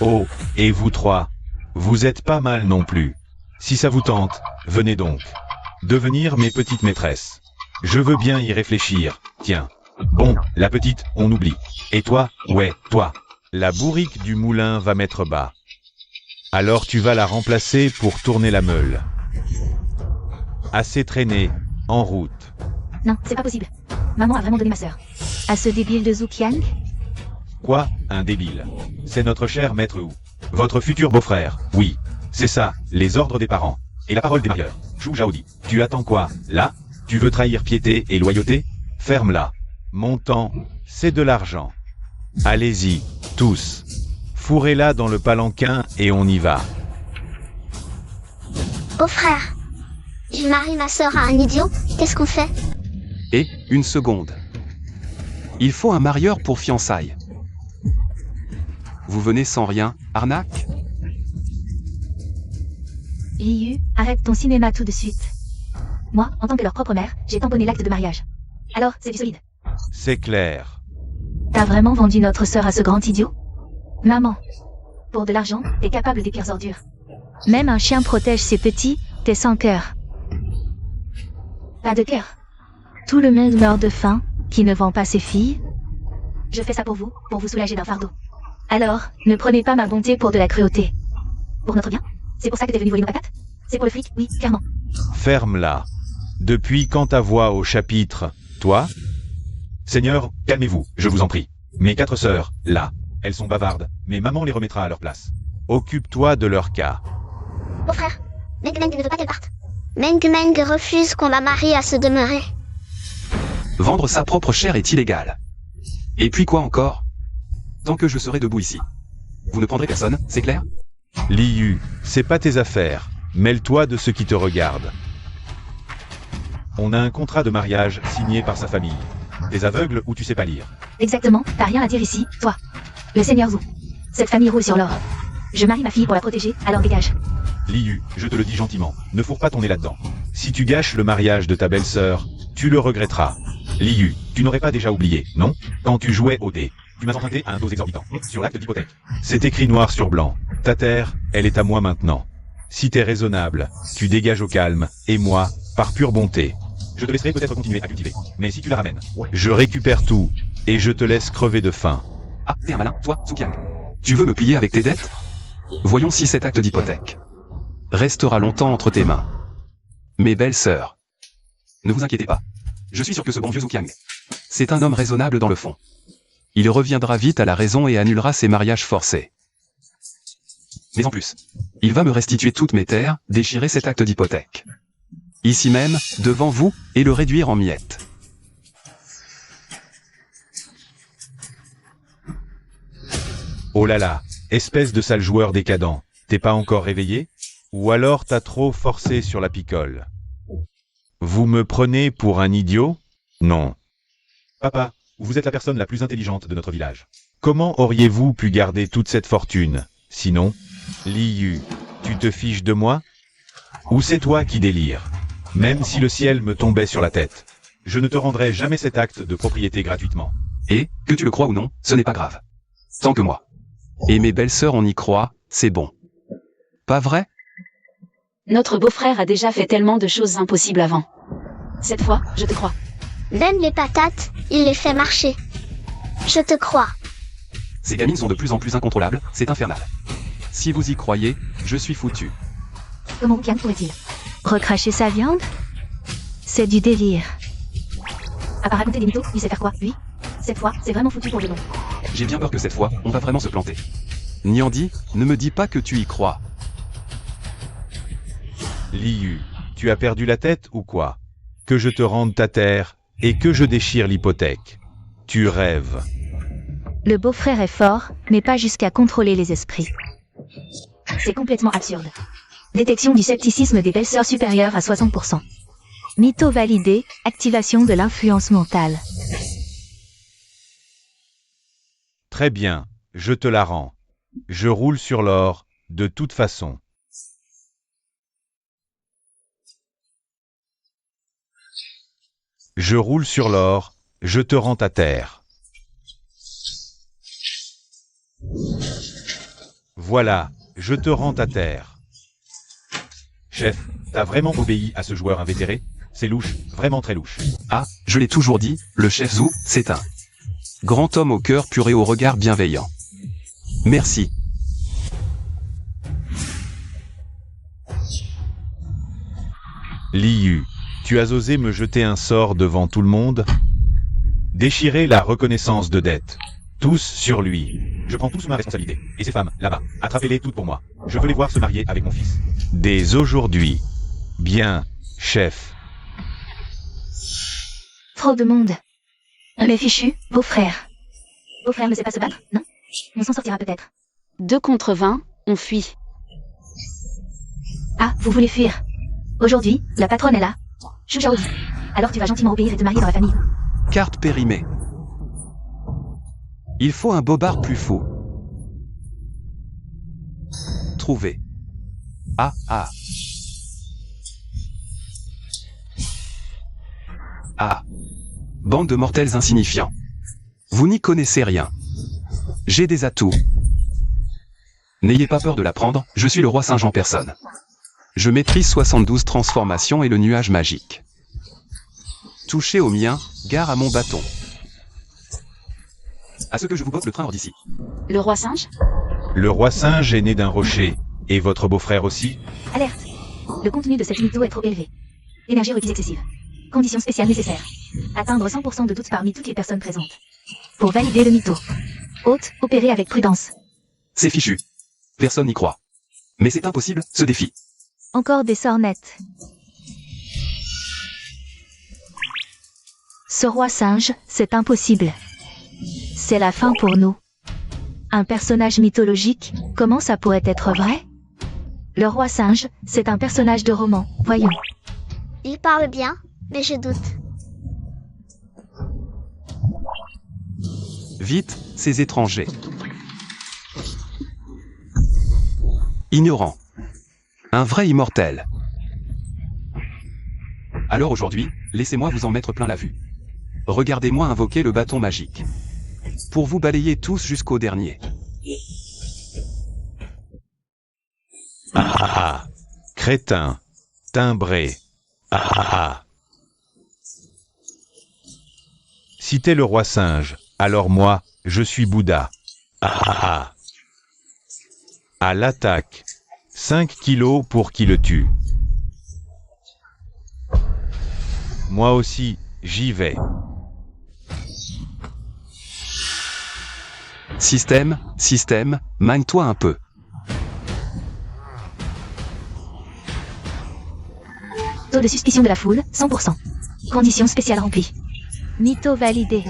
Oh, et vous trois, vous êtes pas mal non plus. Si ça vous tente, venez donc. Devenir mes petites maîtresses. Je veux bien y réfléchir, tiens. Bon, la petite, on oublie. Et toi, ouais, toi. La bourrique du moulin va mettre bas. Alors tu vas la remplacer pour tourner la meule. Assez traîné, en route. Non, c'est pas possible. Maman a vraiment donné ma sœur. À ce débile de Zuqiang? Quoi, un débile? C'est notre cher maître Wu. Votre futur beau-frère, oui. C'est ça, les ordres des parents. Et la parole des marieurs. Shu Zhaodi, tu attends quoi, là? Tu veux trahir piété et loyauté? Ferme-la. Mon temps, c'est de l'argent. Allez-y, tous. Fourrez-la dans le palanquin et on y va. Beau-frère, je marie ma sœur à un idiot, qu'est-ce qu'on fait? Et, une seconde. Il faut un marieur pour fiançailles. Vous venez sans rien, arnaque? Liu, arrête ton cinéma tout de suite. Moi, en tant que leur propre mère, j'ai tamponné l'acte de mariage. Alors, c'est du solide. C'est clair. T'as vraiment vendu notre sœur à ce grand idiot? Maman, pour de l'argent, t'es capable des pires ordures. Même un chien protège ses petits, t'es sans cœur. Pas de cœur. Tout le monde meurt de faim, qui ne vend pas ses filles. Je fais ça pour vous soulager d'un fardeau. Alors, ne prenez pas ma bonté pour de la cruauté. Pour notre bien? C'est pour ça que t'es venu voler nos patates? C'est pour le fric, oui, clairement. Ferme-la. Depuis quand ta voix au chapitre, toi? Seigneur, calmez-vous, je vous en prie. Mes 4 sœurs, là, elles sont bavardes, mais maman les remettra à leur place. Occupe-toi de leur cas. Beau-frère, Meng Meng ne veut pas qu'elle parte. Meng Meng refuse qu'on la marie à se demeurer. Vendre sa propre chair est illégal. Et puis quoi encore? Tant que je serai debout ici. Vous ne prendrez personne, c'est clair? Liu, c'est pas tes affaires. Mêle-toi de ce qui te regarde. On a un contrat de mariage signé par sa famille. Des aveugles ou tu sais pas lire? Exactement, t'as rien à dire ici, toi. Le Seigneur Wu. Cette famille roule sur l'or. Je marie ma fille pour la protéger, alors dégage. Liu, je te le dis gentiment, ne fourre pas ton nez là-dedans. Si tu gâches le mariage de ta belle-sœur, tu le regretteras. Liu, tu n'aurais pas déjà oublié, non? Quand tu jouais au dé, tu m'as emprunté un taux exorbitant, sur l'acte d'hypothèque. C'est écrit noir sur blanc. Ta terre, elle est à moi maintenant. Si t'es raisonnable, tu dégages au calme, et moi, par pure bonté, je te laisserai peut-être continuer à cultiver. Mais si tu la ramènes, je récupère tout, et je te laisse crever de faim. Ah, t'es un malin, toi, Zuqiang. Tu veux me plier avec tes dettes? Voyons si cet acte d'hypothèque restera longtemps entre tes mains. Mes belles sœurs. Ne vous inquiétez pas. Je suis sûr que ce bon vieux Zhu Qiang, c'est un homme raisonnable dans le fond. Il reviendra vite à la raison et annulera ses mariages forcés. Mais en plus, il va me restituer toutes mes terres, déchirer cet acte d'hypothèque. Ici même, devant vous, et le réduire en miettes. Oh là là, espèce de sale joueur décadent, t'es pas encore réveillé? Ou alors t'as trop forcé sur la picole? Vous me prenez pour un idiot? Non. Papa, vous êtes la personne la plus intelligente de notre village. Comment auriez-vous pu garder toute cette fortune? Sinon, Li Yu, tu te fiches de moi? Ou c'est toi qui délires? Même si le ciel me tombait sur la tête, je ne te rendrai jamais cet acte de propriété gratuitement. Et, que tu le crois ou non, ce n'est pas grave. Tant que moi. Et mes belles-sœurs on y croit, c'est bon. Pas vrai? Notre beau-frère a déjà fait tellement de choses impossibles avant. Cette fois, je te crois. Même les patates, il les fait marcher. Je te crois. Ces gamines sont de plus en plus incontrôlables, c'est infernal. Si vous y croyez, je suis foutu. Comment Qiang pourrait-il recracher sa viande? C'est du délire. À part raconter des mythos, il sait faire quoi, lui? Cette fois, c'est vraiment foutu pour le nom. J'ai bien peur que cette fois, on va vraiment se planter. Niandi, ne me dis pas que tu y crois. Li Yu, tu as perdu la tête ou quoi? Que je te rende ta terre, et que je déchire l'hypothèque. Tu rêves. Le beau-frère est fort, mais pas jusqu'à contrôler les esprits. C'est complètement absurde. Détection du scepticisme des belles-sœurs supérieure à 60%. Mytho validé, activation de l'influence mentale. Très bien, je te la rends. Je roule sur l'or, de toute façon. Je roule sur l'or, je te rends ta terre. Voilà, je te rends ta terre. Chef, t'as vraiment obéi à ce joueur invétéré? C'est louche, vraiment très louche. Ah, je l'ai toujours dit, le chef Zhu, c'est un grand homme au cœur pur et au regard bienveillant. Merci. Li Yu, tu as osé me jeter un sort devant tout le monde? Déchirer la reconnaissance de dette. Tous sur lui. Je prends tout sous ma responsabilité. Et ces femmes, là-bas, attrapez-les toutes pour moi. Je veux les voir se marier avec mon fils. Dès aujourd'hui. Bien, chef. Trop de monde. Mais fichu, beau-frère. Beau-frère ne sait pas se battre, non? On s'en sortira peut-être. 2 contre 20, on fuit. Ah, vous voulez fuir? Aujourd'hui, la patronne est là. Shu Zhaodi. Alors tu vas gentiment obéir et te marier dans la famille. Carte périmée. Il faut un bobard plus fou. Trouvé. Ah. Bande de mortels insignifiants. Vous n'y connaissez rien. J'ai des atouts. N'ayez pas peur de l'apprendre, je suis le roi singe en personne. Je maîtrise 72 transformations et le nuage magique. Touchez au mien, gare à mon bâton. À ce que je vous botte le train hors d'ici. Le roi singe? Le roi singe est né d'un rocher. Et votre beau-frère aussi? Alerte. Le contenu de cette mytho est trop élevé. Énergie requise excessive. Conditions spéciales nécessaires. Atteindre 100% de doute parmi toutes les personnes présentes. Pour valider le mytho. Hôte, opérer avec prudence. C'est fichu. Personne n'y croit. Mais c'est impossible, ce défi. Encore des sornettes. Ce roi singe, c'est impossible. C'est la fin pour nous. Un personnage mythologique, comment ça pourrait être vrai? Le roi singe, c'est un personnage de roman, voyons. Il parle bien, mais je doute. Vite, ces étrangers. Ignorant. Un vrai immortel. Alors aujourd'hui, laissez-moi vous en mettre plein la vue. Regardez-moi invoquer le bâton magique. Pour vous balayer tous jusqu'au dernier. Ah. Crétin. Timbré. Ah. Si t'es le roi singe, alors moi, je suis Bouddha. Ah. À l'attaque. 5 kilos pour qui le tue. Moi aussi, J'y vais. Système, mine-toi un peu. Taux de suspicion de la foule, 100%. Conditions spéciales remplies. Mytho validé.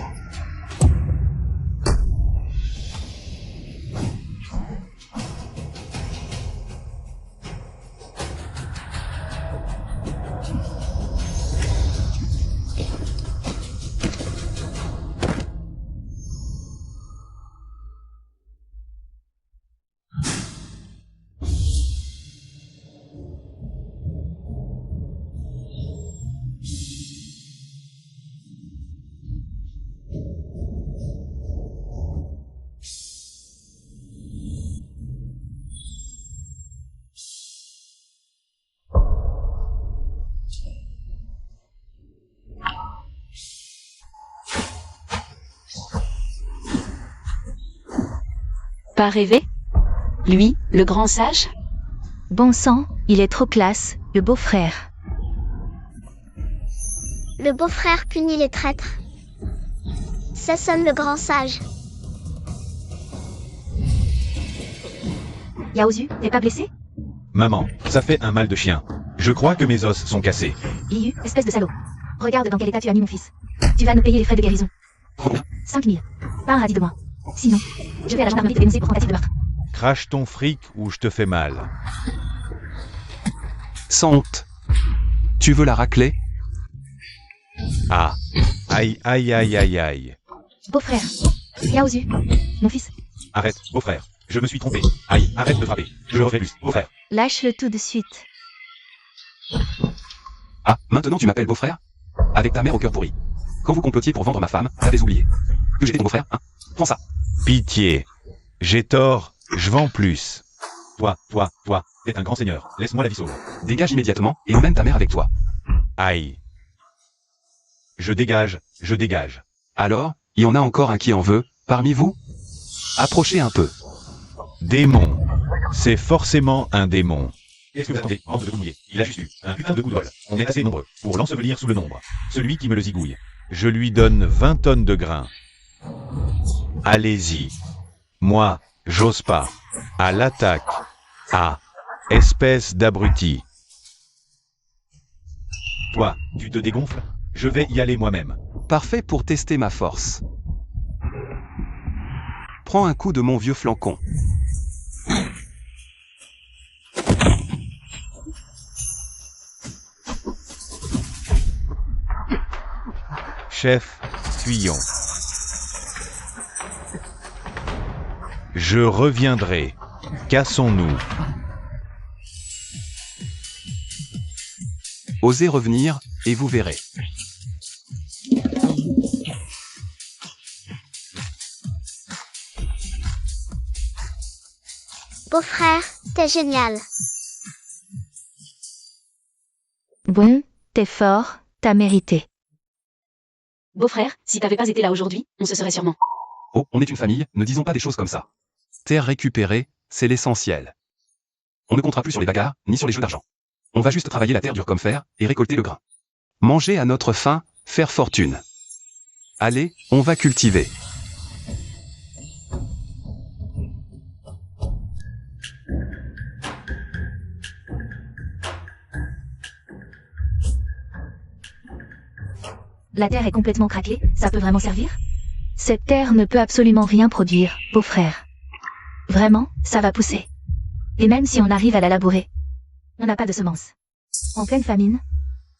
Pas rêver? Lui, le grand sage? Bon sang, il est trop classe, le beau-frère. Le beau-frère punit les traîtres. Ça sonne le grand sage. Yaozu, t'es pas blessé? Maman, ça fait un mal de chien. Je crois que mes os sont cassés. Liu, espèce de salaud. Regarde dans quel état tu as mis mon fils. Tu vas nous payer les frais de guérison. 5 000. Pas un radis de moins. Sinon, je vais à la gendarmerie te dénoncer pour tentative de meurtre. Crache ton fric ou je te fais mal. Sans honte. Tu veux la racler? Ah. Aïe, aïe, aïe, aïe, aïe. Beau-frère. Yaozu, mon fils. Arrête, beau-frère. Je me suis trompé. Aïe, arrête de frapper. Je le refais plus, beau-frère. Lâche-le tout de suite. Ah, maintenant tu m'appelles beau-frère? Avec ta mère au cœur pourri. Quand vous complotiez pour vendre ma femme, t'avais oublié que j'étais ton beau-frère, hein? Prends ça. Pitié. J'ai tort, je vends plus. Toi, t'es un grand seigneur. Laisse-moi la vie sauve. Dégage immédiatement et emmène ta mère avec toi. Aïe. Je dégage. Alors, il y en a encore un qui en veut, parmi vous? Approchez un peu. Démon. C'est forcément un démon. Qu'est-ce que vous attendez, bande de mouillés? Il a juste eu un putain de coup de bol. On est assez nombreux pour l'ensevelir sous le nombre. Celui qui me le zigouille. Je lui donne 20 tonnes de grains. Allez-y. Moi, j'ose pas. À l'attaque. Ah. Espèce d'abruti. Toi, tu te dégonfles? Je vais y aller moi-même. Parfait pour tester ma force. Prends un coup de mon vieux flancon. Chef, fuyons. Je reviendrai. Cassons-nous. Osez revenir, et vous verrez. Beau-frère, t'es génial. Bon, t'es fort, t'as mérité. Beau-frère, si t'avais pas été là aujourd'hui, on se serait sûrement. Oh, on est une famille, ne disons pas des choses comme ça. Terre récupérée, c'est l'essentiel. On ne comptera plus sur les bagarres, ni sur les jeux d'argent. On va juste travailler la terre dure comme fer, et récolter le grain. Manger à notre faim, faire fortune. Allez, on va cultiver. La terre est complètement craquée, ça peut vraiment servir? Cette terre ne peut absolument rien produire, beau-frère. Vraiment, ça va pousser. Et même si on arrive à la labourer, on n'a pas de semences. En pleine famine,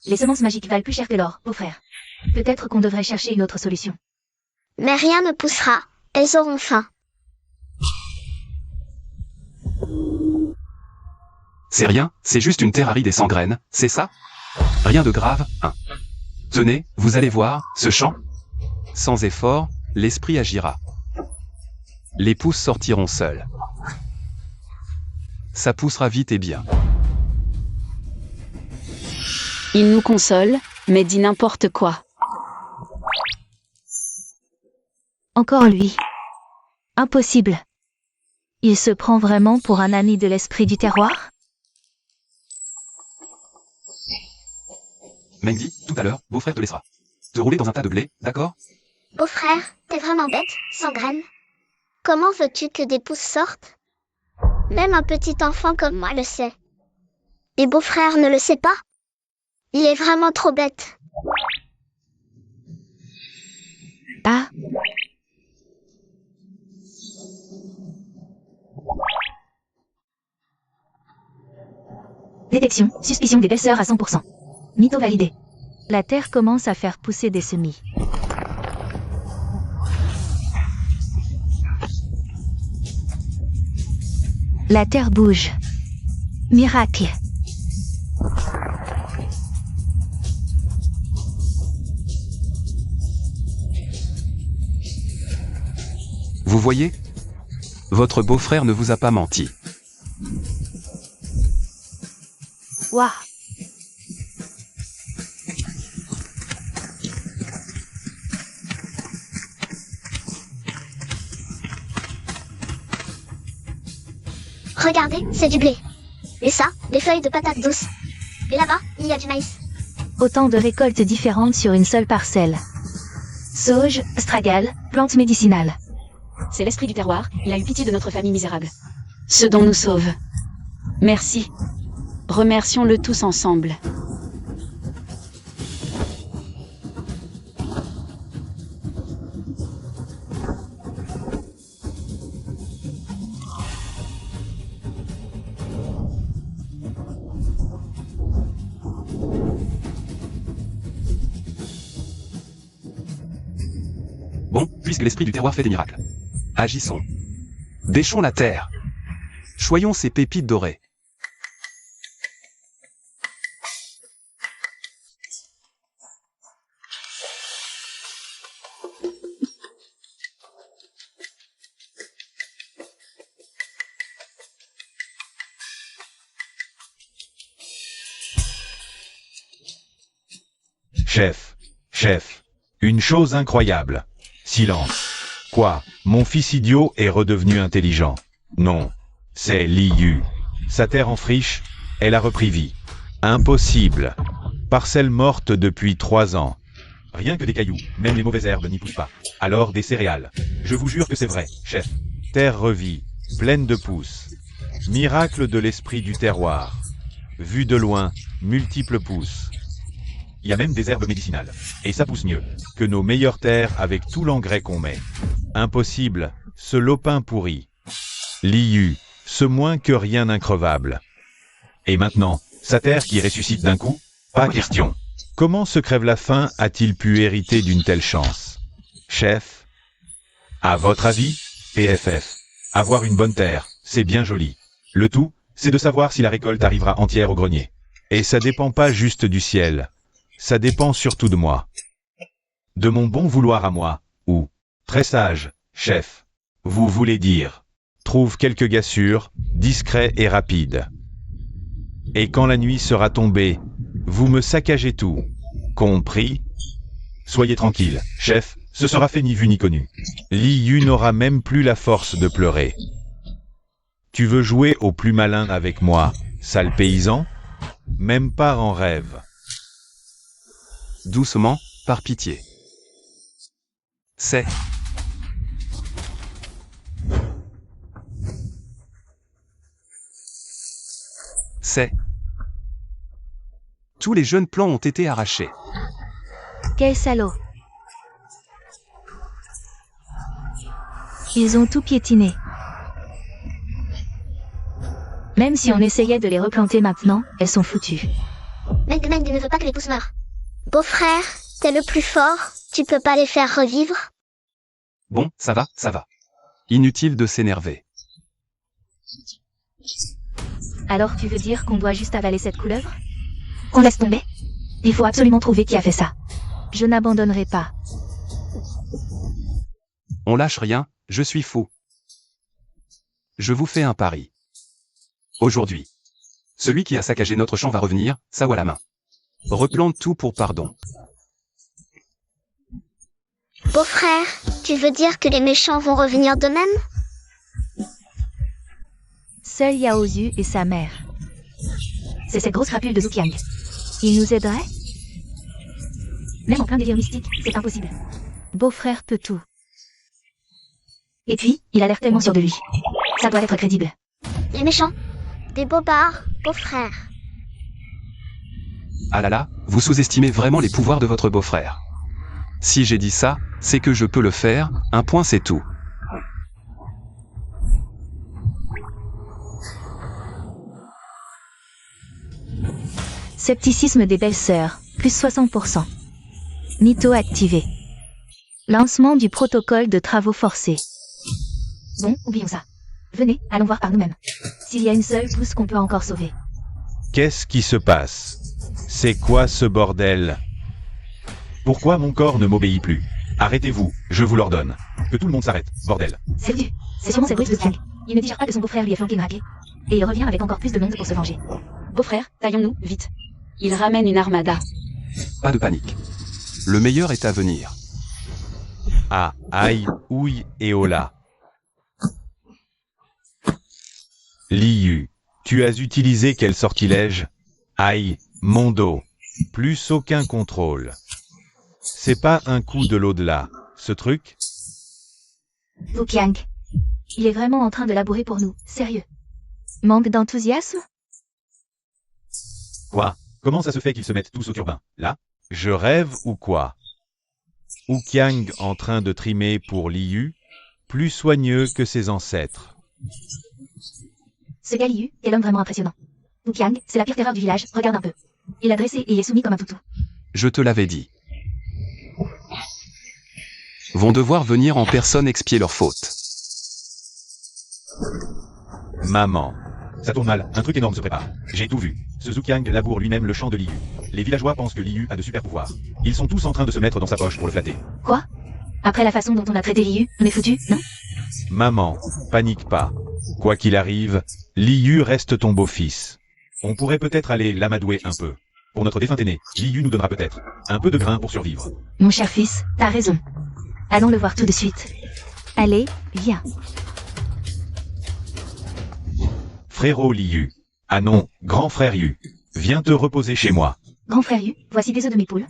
les semences magiques valent plus cher que l'or, beau-frère. Peut-être qu'on devrait chercher une autre solution. Mais rien ne poussera. Elles auront faim. C'est rien, c'est juste une terre aride et sans graines, c'est ça? Rien de grave, hein. Tenez, vous allez voir, ce champ. Sans effort, l'esprit agira. Les pousses sortiront seules. Ça poussera vite et bien. Il nous console, mais dit n'importe quoi. Encore lui. Impossible. Il se prend vraiment pour un ami de l'esprit du terroir? Mendy, tout à l'heure, beau-frère te laissera. te rouler dans un tas de blé, d'accord? Beau-frère, t'es vraiment bête, sans graines. Comment veux-tu que des pousses sortent? Même un petit enfant comme moi le sait. Et beau-frère ne le sait pas? Il est vraiment trop bête. Ah, détection, suspicion d'épaisseur à 100%. Mytho validé. La Terre commence à faire pousser des semis. La Terre bouge. Miracle. Vous voyez? Votre beau-frère ne vous a pas menti. Waouh. Regardez, c'est du blé. Et ça, des feuilles de patates douces. Et là-bas, il y a du maïs. Autant de récoltes différentes sur une seule parcelle. Sauge, stragale, plantes médicinales. C'est l'esprit du terroir, il a eu pitié de notre famille misérable. Ce dont nous sauve. Merci. Remercions-le tous ensemble. Bon, puisque l'esprit du terroir fait des miracles. Agissons. Déchons la terre. Choyons ces pépites dorées. Chef, une chose incroyable. Silence. Quoi? Mon fils idiot est redevenu intelligent. Non. C'est Li Yu. Sa terre en friche, elle a repris vie. Impossible. Parcelle morte depuis 3 ans. Rien que des cailloux, même les mauvaises herbes n'y poussent pas. Alors des céréales. Je vous jure que c'est vrai, chef. Terre revit, pleine de pousses. Miracle de l'esprit du terroir. Vu de loin, multiples pousses. Il y a même des herbes médicinales. Et ça pousse mieux que nos meilleures terres avec tout l'engrais qu'on met. Impossible, ce lopin pourri. Li Yu, ce moins que rien increvable. Et maintenant, sa terre qui ressuscite d'un coup? Pas question. Comment ce crève-la-faim a-t-il pu hériter d'une telle chance? Chef? À votre avis, PFF, avoir une bonne terre, c'est bien joli. Le tout, c'est de savoir si la récolte arrivera entière au grenier. Et ça dépend pas juste du ciel. Ça dépend surtout de moi. De mon bon vouloir à moi, ou, très sage, chef, vous voulez dire, trouve quelques gars sûrs, discrets et rapides. Et quand la nuit sera tombée, vous me saccagez tout. Compris? Soyez tranquille, chef, ce sera fait ni vu ni connu. Li Yu n'aura même plus la force de pleurer. Tu veux jouer au plus malin avec moi, sale paysan? Même pas en rêve. Doucement, par pitié. C'est... Tous les jeunes plants ont été arrachés. Quel salaud. Ils ont tout piétiné. Même si on essayait de les replanter maintenant, elles sont foutues. Meng ne veut pas que les pousses meurent. Beau-frère, t'es le plus fort, tu peux pas les faire revivre? Bon, ça va, ça va. Inutile de s'énerver. Alors tu veux dire qu'on doit juste avaler cette couleuvre? On laisse tomber? Il faut absolument trouver qui a fait ça. Je n'abandonnerai pas. On lâche rien, je suis fou. Je vous fais un pari. Aujourd'hui. Celui qui a saccagé notre champ va revenir, saw à la main. Replante tout pour pardon. Beau-frère, tu veux dire que les méchants vont revenir d'eux-mêmes? Seul Yaozu et sa mère. C'est cette grosse crapule de Zuqiang. Il nous aiderait? Même en plein délire mystique, c'est impossible. Beau-frère peut tout. Et puis, il a l'air tellement sûr de lui. Ça doit être crédible. Les méchants. Des bobards, beaux-frères. Ah là là, vous sous-estimez vraiment les pouvoirs de votre beau-frère. Si j'ai dit ça, c'est que je peux le faire, un point c'est tout. Scepticisme des belles-sœurs, plus 60%. Mytho activé. Lancement du protocole de travaux forcés. Bon, oublions ça. Venez, allons voir par nous-mêmes. S'il y a une seule pousse qu'on peut encore sauver. Qu'est-ce qui se passe? C'est quoi ce bordel? Pourquoi mon corps ne m'obéit plus? Arrêtez-vous, je vous l'ordonne. Que tout le monde s'arrête, bordel. C'est sûrement cette brute de Kang. Il ne digère pas que son beau-frère lui ait flanqué une raclée. Et il revient avec encore plus de monde pour se venger. Beau-frère, taillons-nous, vite. Il ramène une armada. Pas de panique. Le meilleur est à venir. Ah, aïe, ouille et hola. Liu, tu as utilisé quel sortilège? Aïe, mon dos. Plus aucun contrôle. C'est pas un coup de l'au-delà, ce truc? Wu Qiang. Il est vraiment en train de labourer pour nous, sérieux. Manque d'enthousiasme? Quoi? Comment ça se fait qu'ils se mettent tous au turbin, là? Je rêve ou quoi? Wu Qiang en train de trimer pour Liu, plus soigneux que ses ancêtres. Ce gars Liu est l'homme vraiment impressionnant. Wu Qiang, c'est la pire terreur du village, regarde un peu. Il a dressé et il est soumis comme un toutou. Je te l'avais dit. Vont devoir venir en personne expier leurs fautes. Maman. Ça tourne mal, un truc énorme se prépare. J'ai tout vu. Ce Zhu Qiang laboure lui-même le champ de Liu. Les villageois pensent que Liu a de super pouvoirs. Ils sont tous en train de se mettre dans sa poche pour le flatter. Quoi? Après la façon dont on a traité Liu, on est foutu, non? Maman, panique pas. Quoi qu'il arrive, Liu reste ton beau-fils. On pourrait peut-être aller l'amadouer un peu. Pour notre défunt aîné, Liu nous donnera peut-être un peu de grain pour survivre. Mon cher fils, t'as raison. Allons le voir tout de suite. Allez, viens. Frérot Liu. Ah non, grand frère Yu. Viens te reposer chez moi. Grand frère Yu, voici des œufs de mes poules.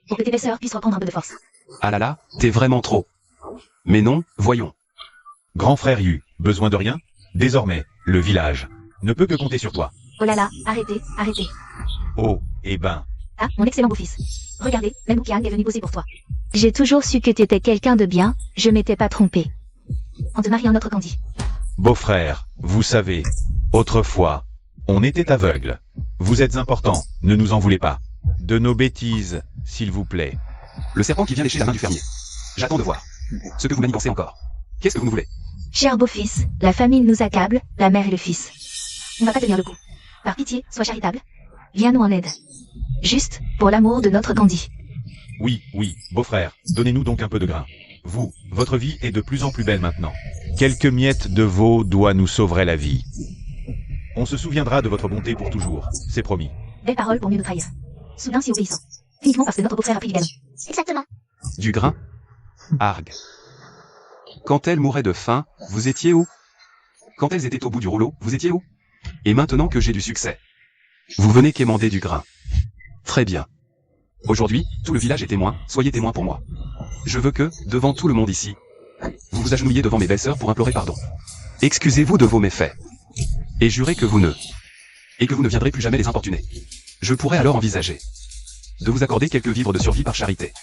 Pour que tes belles-sœurs puissent reprendre un peu de force. Ah là là, t'es vraiment trop. Mais non, voyons. Grand frère Yu, besoin de rien? Désormais, le village ne peut que compter sur toi. Oh là là, arrêtez, arrêtez. Oh, eh ben, Ah, mon excellent beau-fils. Regardez, même Wu Qiang est venu bosser pour toi. J'ai toujours su que t'étais quelqu'un de bien, je m'étais pas trompé. En te mariant notre Candy. beau-frère, vous savez, autrefois, on était aveugles. Vous êtes important, ne nous en voulez pas. De nos bêtises, s'il vous plaît. Le serpent qui vient lécher la main du fermier. J'attends de voir. Ce que vous manigancez encore. Qu'est-ce que vous nous voulez? Cher beau-fils, la famine nous accable, la mère et le fils. On va pas tenir le coup. Par pitié, sois charitable. Viens nous en aide. Juste, pour l'amour de notre Candy. Oui, beau-frère, donnez-nous donc un peu de grain. Vous, votre vie est de plus en plus belle maintenant. Quelques miettes de veau doigt nous sauveraient la vie. On se souviendra de votre bonté pour toujours, c'est promis. Belle parole pour mieux nous trahir. Soudain si obéissant. Uniquement parce que notre beau-frère a pris du galon. Exactement. Du grain? Argue. Quand elles mouraient de faim, vous étiez où? Quand elles étaient au bout du rouleau, vous étiez où? Et maintenant que j'ai du succès, vous venez quémander du grain. Très bien. Aujourd'hui, tout le village est témoin, soyez témoins pour moi. Je veux que, devant tout le monde ici, vous vous agenouillez devant mes belles-sœurs pour implorer pardon. Excusez-vous de vos méfaits. Et jurez que vous ne viendrez plus jamais les importuner. Je pourrais alors envisager de vous accorder quelques vivres de survie par charité.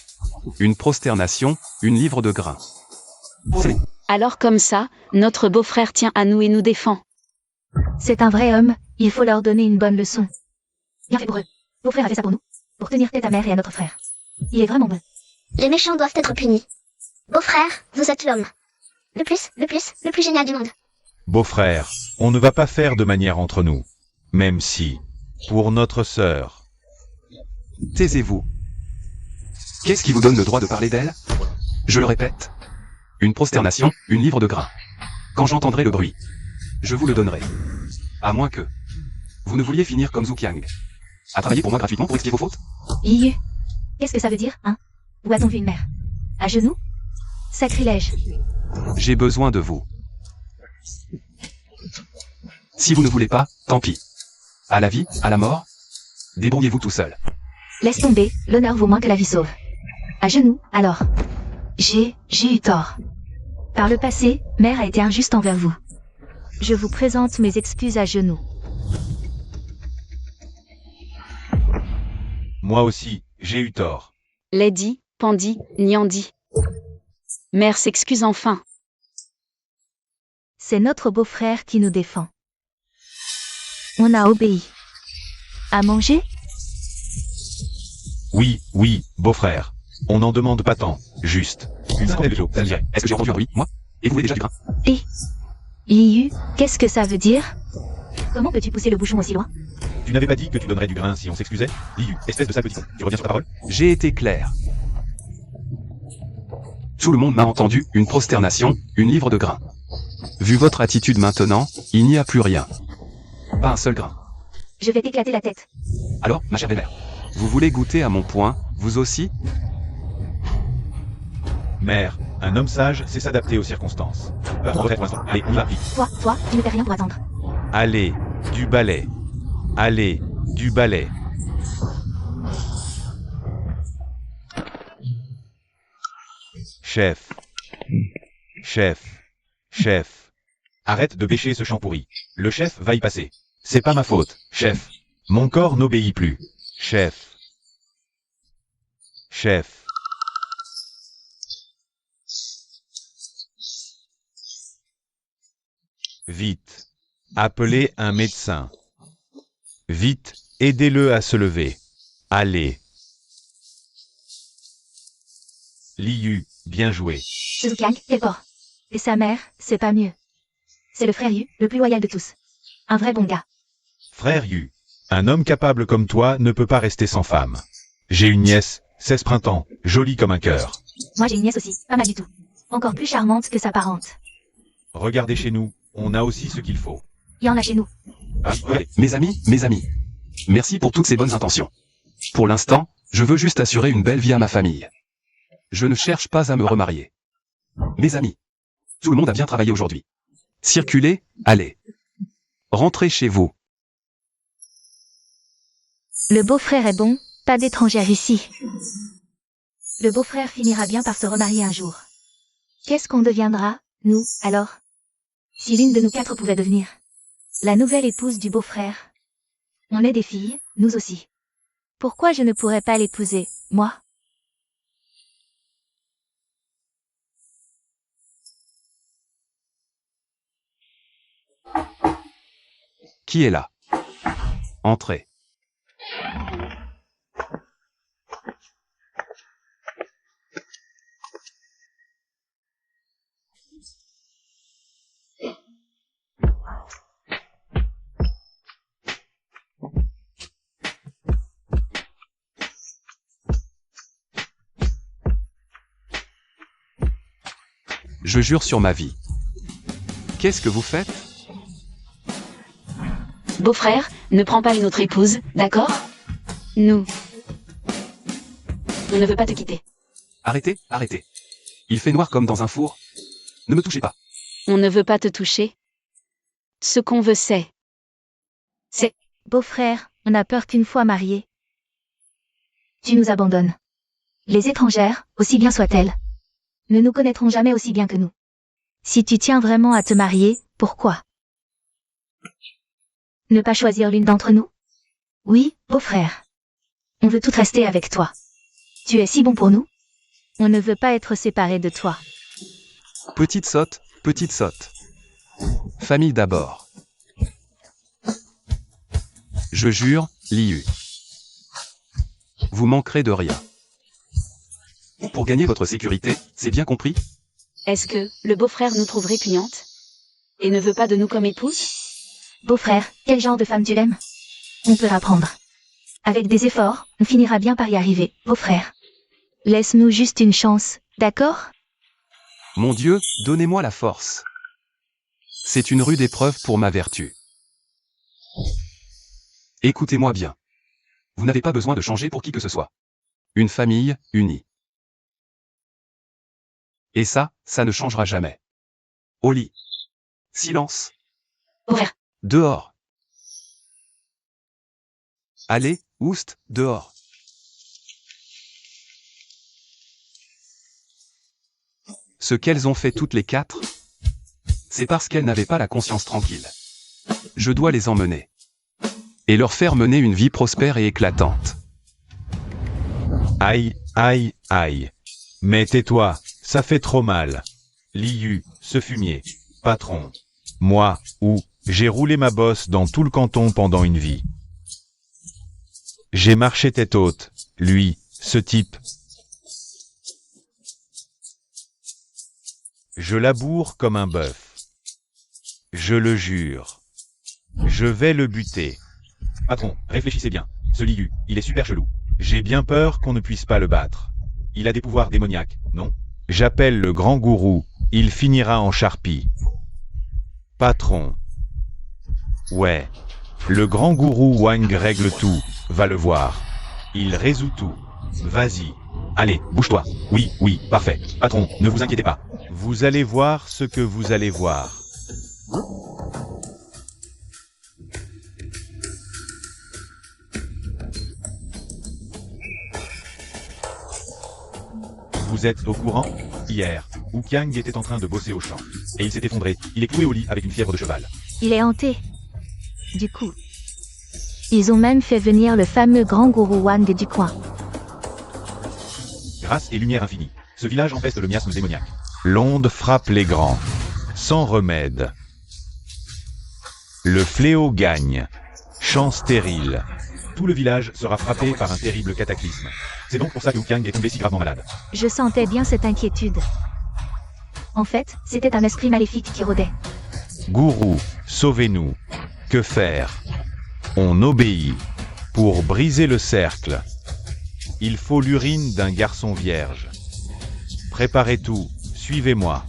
Une prosternation, une livre de grain. C'est bon. Alors comme ça, notre beau-frère tient à nous et nous défend. C'est un vrai homme, il faut leur donner une bonne leçon. Bien fait pour eux. Beau-frère a fait ça pour nous. Pour tenir tête à mère et à notre frère. Il est vraiment bon. Les méchants doivent être punis. Beau-frère, vous êtes l'homme. Le plus génial du monde. Beau-frère, on ne va pas faire de manière entre nous. Même si, pour notre sœur. Taisez-vous. Qu'est-ce qui vous donne le droit de parler d'elle? Je le répète. Une prosternation, une livre de grain. Quand j'entendrai le bruit, je vous le donnerai. À moins que vous ne vouliez finir comme Zhu Qiang. À travailler pour moi gratuitement pour expier vos fautes? Liu. Qu'est-ce que ça veut dire, hein? Où a-t-on vu une mère? À genoux? Sacrilège. J'ai besoin de vous. Si vous ne voulez pas, tant pis. À la vie, à la mort, débrouillez-vous tout seul. Laisse tomber, l'honneur vaut moins que la vie sauve. À genoux, alors. J'ai eu tort. Par le passé, mère a été injuste envers vous. Je vous présente mes excuses à genoux. Moi aussi, j'ai eu tort. Lady, Pandy, Niandi. Mère s'excuse enfin. C'est notre beau-frère qui nous défend. On a obéi. À manger? Oui, oui, beau-frère. On n'en demande pas tant, juste. Une cinquantaine de kilos, ça me dirait. Est-ce que j'ai entendu un bruit, moi? Et vous voulez déjà du grain? Liu, qu'est-ce que ça veut dire? Comment peux-tu pousser le bouchon aussi loin? Tu n'avais pas dit que tu donnerais du grain si on s'excusait? Liu, espèce de sale petit con, tu reviens sur ta parole? J'ai été clair. Tout le monde m'a entendu, une prosternation, une livre de grain. Vu votre attitude maintenant, il n'y a plus rien. Pas un seul grain. Je vais t'éclater la tête. Alors, ma chère belle-mère, vous voulez goûter à mon point, vous aussi? Mère, un homme sage sait s'adapter aux circonstances. En retraite pour l'instant. Allez, on y va, vite. Toi, tu ne fais rien pour attendre. Allez, du balai. Allez, du balai. Chef. Chef. Chef. Arrête de bêcher ce champ pourri. Le chef va y passer. C'est pas ma faute, chef. Mon corps n'obéit plus. Chef. Chef. Vite. Appelez un médecin. Vite, aidez-le à se lever. Allez. Liu, bien joué. Suzukiang, quel porc. Et sa mère, c'est pas mieux. C'est le frère Yu, le plus loyal de tous. Un vrai bon gars. Frère Yu, un homme capable comme toi ne peut pas rester sans femme. J'ai une nièce, 16 printemps, jolie comme un cœur. Moi j'ai une nièce aussi, pas mal du tout. Encore plus charmante que sa parente. Regardez chez nous, on a aussi ce qu'il faut. Il y en a chez nous. Ah, ouais, mes amis, merci pour toutes ces bonnes intentions. Pour l'instant, je veux juste assurer une belle vie à ma famille. Je ne cherche pas à me remarier. Mes amis, tout le monde a bien travaillé aujourd'hui. Circulez, allez. Rentrez chez vous. Le beau-frère est bon, pas d'étrangère ici. Le beau-frère finira bien par se remarier un jour. Qu'est-ce qu'on deviendra, nous, alors? Si l'une de nous quatre pouvait devenir la nouvelle épouse du beau-frère. On est des filles, nous aussi. Pourquoi je ne pourrais pas l'épouser, moi? Qui est là? Entrez. Je jure sur ma vie. Qu'est-ce que vous faites? Beau-frère, ne prends pas une autre épouse, d'accord? Nous. On ne veut pas te quitter. Arrêtez, arrêtez. Il fait noir comme dans un four. Ne me touchez pas. On ne veut pas te toucher. Ce qu'on veut c'est... Beau-frère, on a peur qu'une fois mariés, tu nous abandonnes. Les étrangères, aussi bien soient-elles, ne nous connaîtront jamais aussi bien que nous. Si tu tiens vraiment à te marier, pourquoi ne pas choisir l'une d'entre nous? Oui, beau-frère. On veut tout rester avec toi. Tu es si bon pour nous. On ne veut pas être séparés de toi. Petite sotte, petite sotte. Famille d'abord. Je jure, Liu. Vous manquerez de rien. Pour gagner votre sécurité, c'est bien compris? Est-ce que le beau-frère nous trouve répugnantes? Et ne veut pas de nous comme épouse? Beau-frère, quel genre de femme tu l'aimes? On peut apprendre. Avec des efforts, on finira bien par y arriver, beau-frère. Laisse-nous juste une chance, d'accord? Mon Dieu, donnez-moi la force. C'est une rude épreuve pour ma vertu. Écoutez-moi bien. Vous n'avez pas besoin de changer pour qui que ce soit. Une famille, unie. Et ça ne changera jamais. Au lit. Silence. Beau-frère. Dehors. Allez, oust, dehors. Ce qu'elles ont fait toutes les quatre, c'est parce qu'elles n'avaient pas la conscience tranquille. Je dois les emmener. Et leur faire mener une vie prospère et éclatante. Aïe, aïe, aïe. Mais tais-toi, ça fait trop mal. Liu, ce fumier. Patron. Moi, j'ai roulé ma bosse dans tout le canton pendant une vie. J'ai marché tête haute. Lui, ce type. Je laboure comme un bœuf. Je le jure. Je vais le buter. Patron, réfléchissez bien. Ce Liu, il est super chelou. J'ai bien peur qu'on ne puisse pas le battre. Il a des pouvoirs démoniaques, non? J'appelle le grand gourou. Il finira en charpie. Patron. Ouais. Le grand gourou Wang règle tout. Va le voir. Il résout tout. Vas-y. Allez, bouge-toi. Oui, oui, parfait. Patron, ne vous inquiétez pas. Vous allez voir ce que vous allez voir. Vous êtes au courant? Hier, Wu Qiang était en train de bosser au champ. Et il s'est effondré. Il est cloué au lit avec une fièvre de cheval. Il est hanté. Du coup, ils ont même fait venir le fameux grand gourou Wang du coin. Grâce et lumière infinie. Ce village empeste le miasme démoniaque. L'onde frappe les grands. Sans remède. Le fléau gagne. Champ stérile. Tout le village sera frappé par un terrible cataclysme. C'est donc pour ça que Wu Qiang est tombé si gravement malade. Je sentais bien cette inquiétude. En fait, c'était un esprit maléfique qui rôdait. Gourou, sauvez-nous. Que faire? On obéit. Pour briser le cercle, il faut l'urine d'un garçon vierge. Préparez tout, suivez-moi.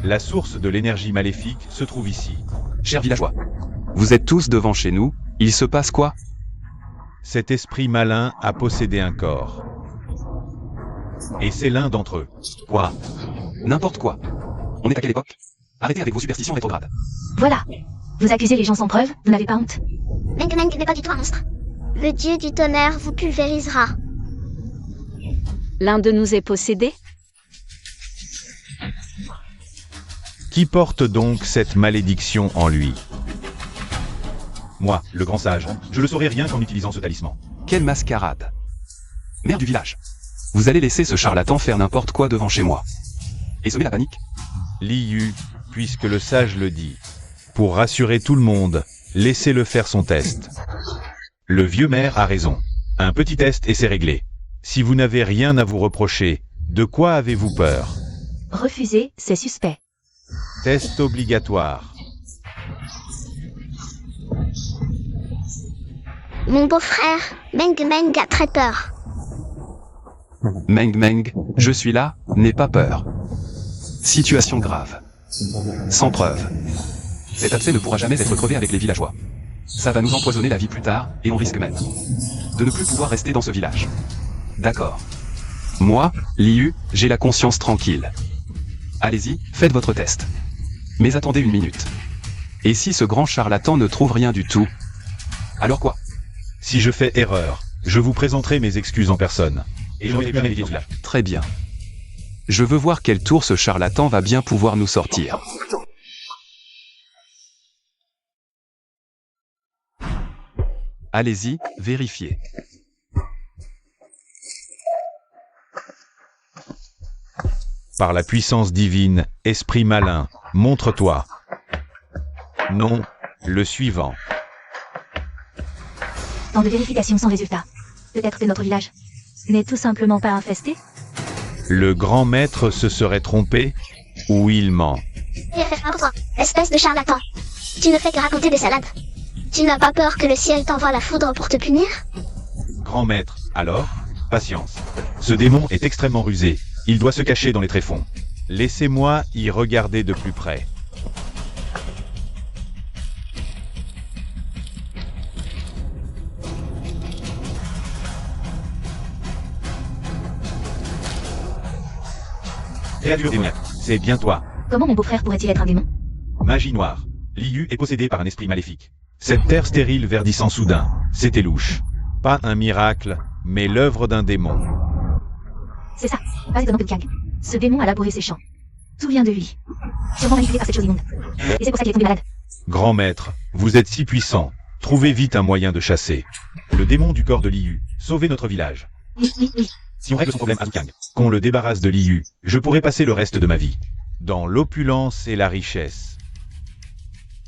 La source de l'énergie maléfique se trouve ici. Chers villageois, vous êtes tous devant chez nous, il se passe quoi? Cet esprit malin a possédé un corps. Et c'est l'un d'entre eux. Quoi? N'importe quoi. On est à quelle époque? Arrêtez avec vos superstitions rétrogrades. Voilà. Vous accusez les gens sans preuve, vous n'avez pas honte. Meng Meng n'est pas du tout un monstre. Le dieu du tonnerre vous pulvérisera. L'un de nous est possédé? Qui porte donc cette malédiction en lui? Moi, le grand sage, je le saurai rien qu'en utilisant ce talisman. Quelle mascarade. Maire du village. Vous allez laisser ce charlatan faire n'importe quoi devant chez moi. Et semer la panique? Liu, puisque le sage le dit. Pour rassurer tout le monde, laissez-le faire son test. Le vieux maire a raison. Un petit test et c'est réglé. Si vous n'avez rien à vous reprocher, de quoi avez-vous peur? Refuser, c'est suspect. Test obligatoire. Mon beau-frère, Meng Meng a très peur. Meng Meng, je suis là, n'aie pas peur. Situation grave. Sans preuve. Cet abcès ne pourra jamais être crevé avec les villageois. Ça va nous empoisonner la vie plus tard, et on risque même de ne plus pouvoir rester dans ce village. D'accord. Moi, Liu, j'ai la conscience tranquille. Allez-y, faites votre test. Mais attendez une minute. Et si ce grand charlatan ne trouve rien du tout? Alors quoi? Si je fais erreur, je vous présenterai mes excuses en personne. Et j'aurai bien évité cela. Très bien. Je veux voir quel tour ce charlatan va bien pouvoir nous sortir. Allez-y, vérifiez. Par la puissance divine, esprit malin, montre-toi. Non, le suivant. Tant de vérifications sans résultat. Peut-être que notre village n'est tout simplement pas infesté? Le grand maître se serait trompé, ou il ment. Espèce de charlatan. Tu ne fais que raconter des salades. Tu n'as pas peur que le ciel t'envoie la foudre pour te punir? Grand maître, alors, patience. Ce démon est extrêmement rusé. Il doit se cacher dans les tréfonds. Laissez-moi y regarder de plus près. Créature démoniaque, c'est bien toi. Comment mon beau-frère pourrait-il être un démon? Magie noire. Liu est possédé par un esprit maléfique. Cette terre stérile verdissant soudain, c'était louche. Pas un miracle, mais l'œuvre d'un démon. C'est ça, pas étonnant que Kang. Ce démon a labouré ses champs. Tout vient de lui. Sûrement manipulé par cette chose immonde. Et c'est pour ça qu'il est tombé malade. Grand maître, vous êtes si puissant. Trouvez vite un moyen de chasser le démon du corps de Liu. Sauvez notre village. Oui. Si on règle son problème à Kang, qu'on le débarrasse de Liu, je pourrai passer le reste de ma vie dans l'opulence et la richesse.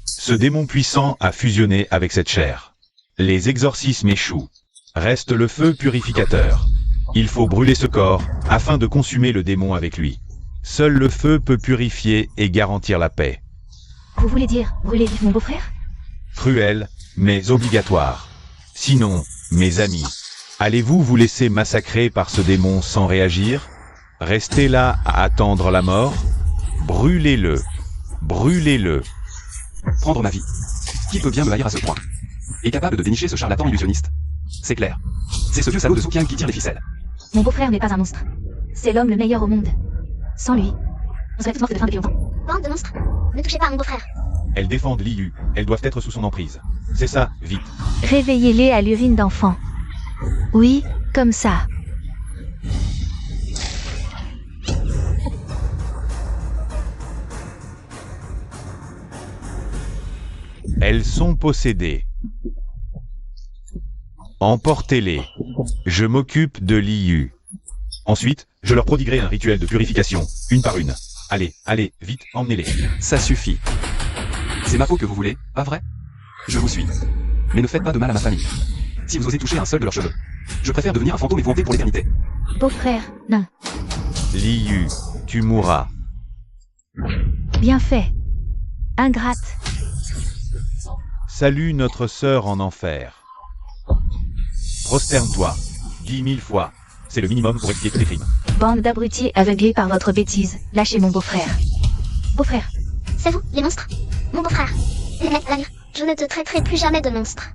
Ce démon puissant a fusionné avec cette chair. Les exorcismes échouent. Reste le feu purificateur. Il faut brûler ce corps, afin de consumer le démon avec lui. Seul le feu peut purifier et garantir la paix. Vous voulez dire brûler vif mon beau-frère? Cruel, mais obligatoire. Sinon, mes amis, allez-vous vous laisser massacrer par ce démon sans réagir? Restez là à attendre la mort? Brûlez-le. Brûlez-le. Prendre ma vie. Qui peut bien me haïr à ce point? Est capable de dénicher ce charlatan illusionniste. C'est clair. C'est ce vieux salaud de Soukiang qui tire les ficelles. Mon beau-frère n'est pas un monstre. C'est l'homme le meilleur au monde. Sans lui, on serait tous morts de faim depuis longtemps. Bande de monstres. Ne touchez pas à mon beau-frère. Elles défendent Liu. Elles doivent être sous son emprise. C'est ça, vite. Réveillez-les à l'urine d'enfant. Oui, comme ça. Elles sont possédées. Emportez-les. Je m'occupe de Liu. Ensuite, je leur prodiguerai un rituel de purification, une par une. Allez, allez, vite, emmenez-les. Ça suffit. C'est ma peau que vous voulez, pas vrai? Je vous suis. Mais ne faites pas de mal à ma famille. Si vous osez toucher un seul de leurs cheveux, je préfère devenir un fantôme épouvanté pour l'éternité. Beau-frère, non. Liu, tu mourras. Bien fait. Ingrate. Salue notre sœur en enfer. Prosterne-toi. 10 000 fois. C'est le minimum pour expier tous tes crimes. Bande d'abrutis aveuglés par votre bêtise. Lâchez mon beau-frère. Beau-frère. C'est vous, les monstres. Mon beau-frère. L'avenir. Je ne te traiterai plus jamais de monstre.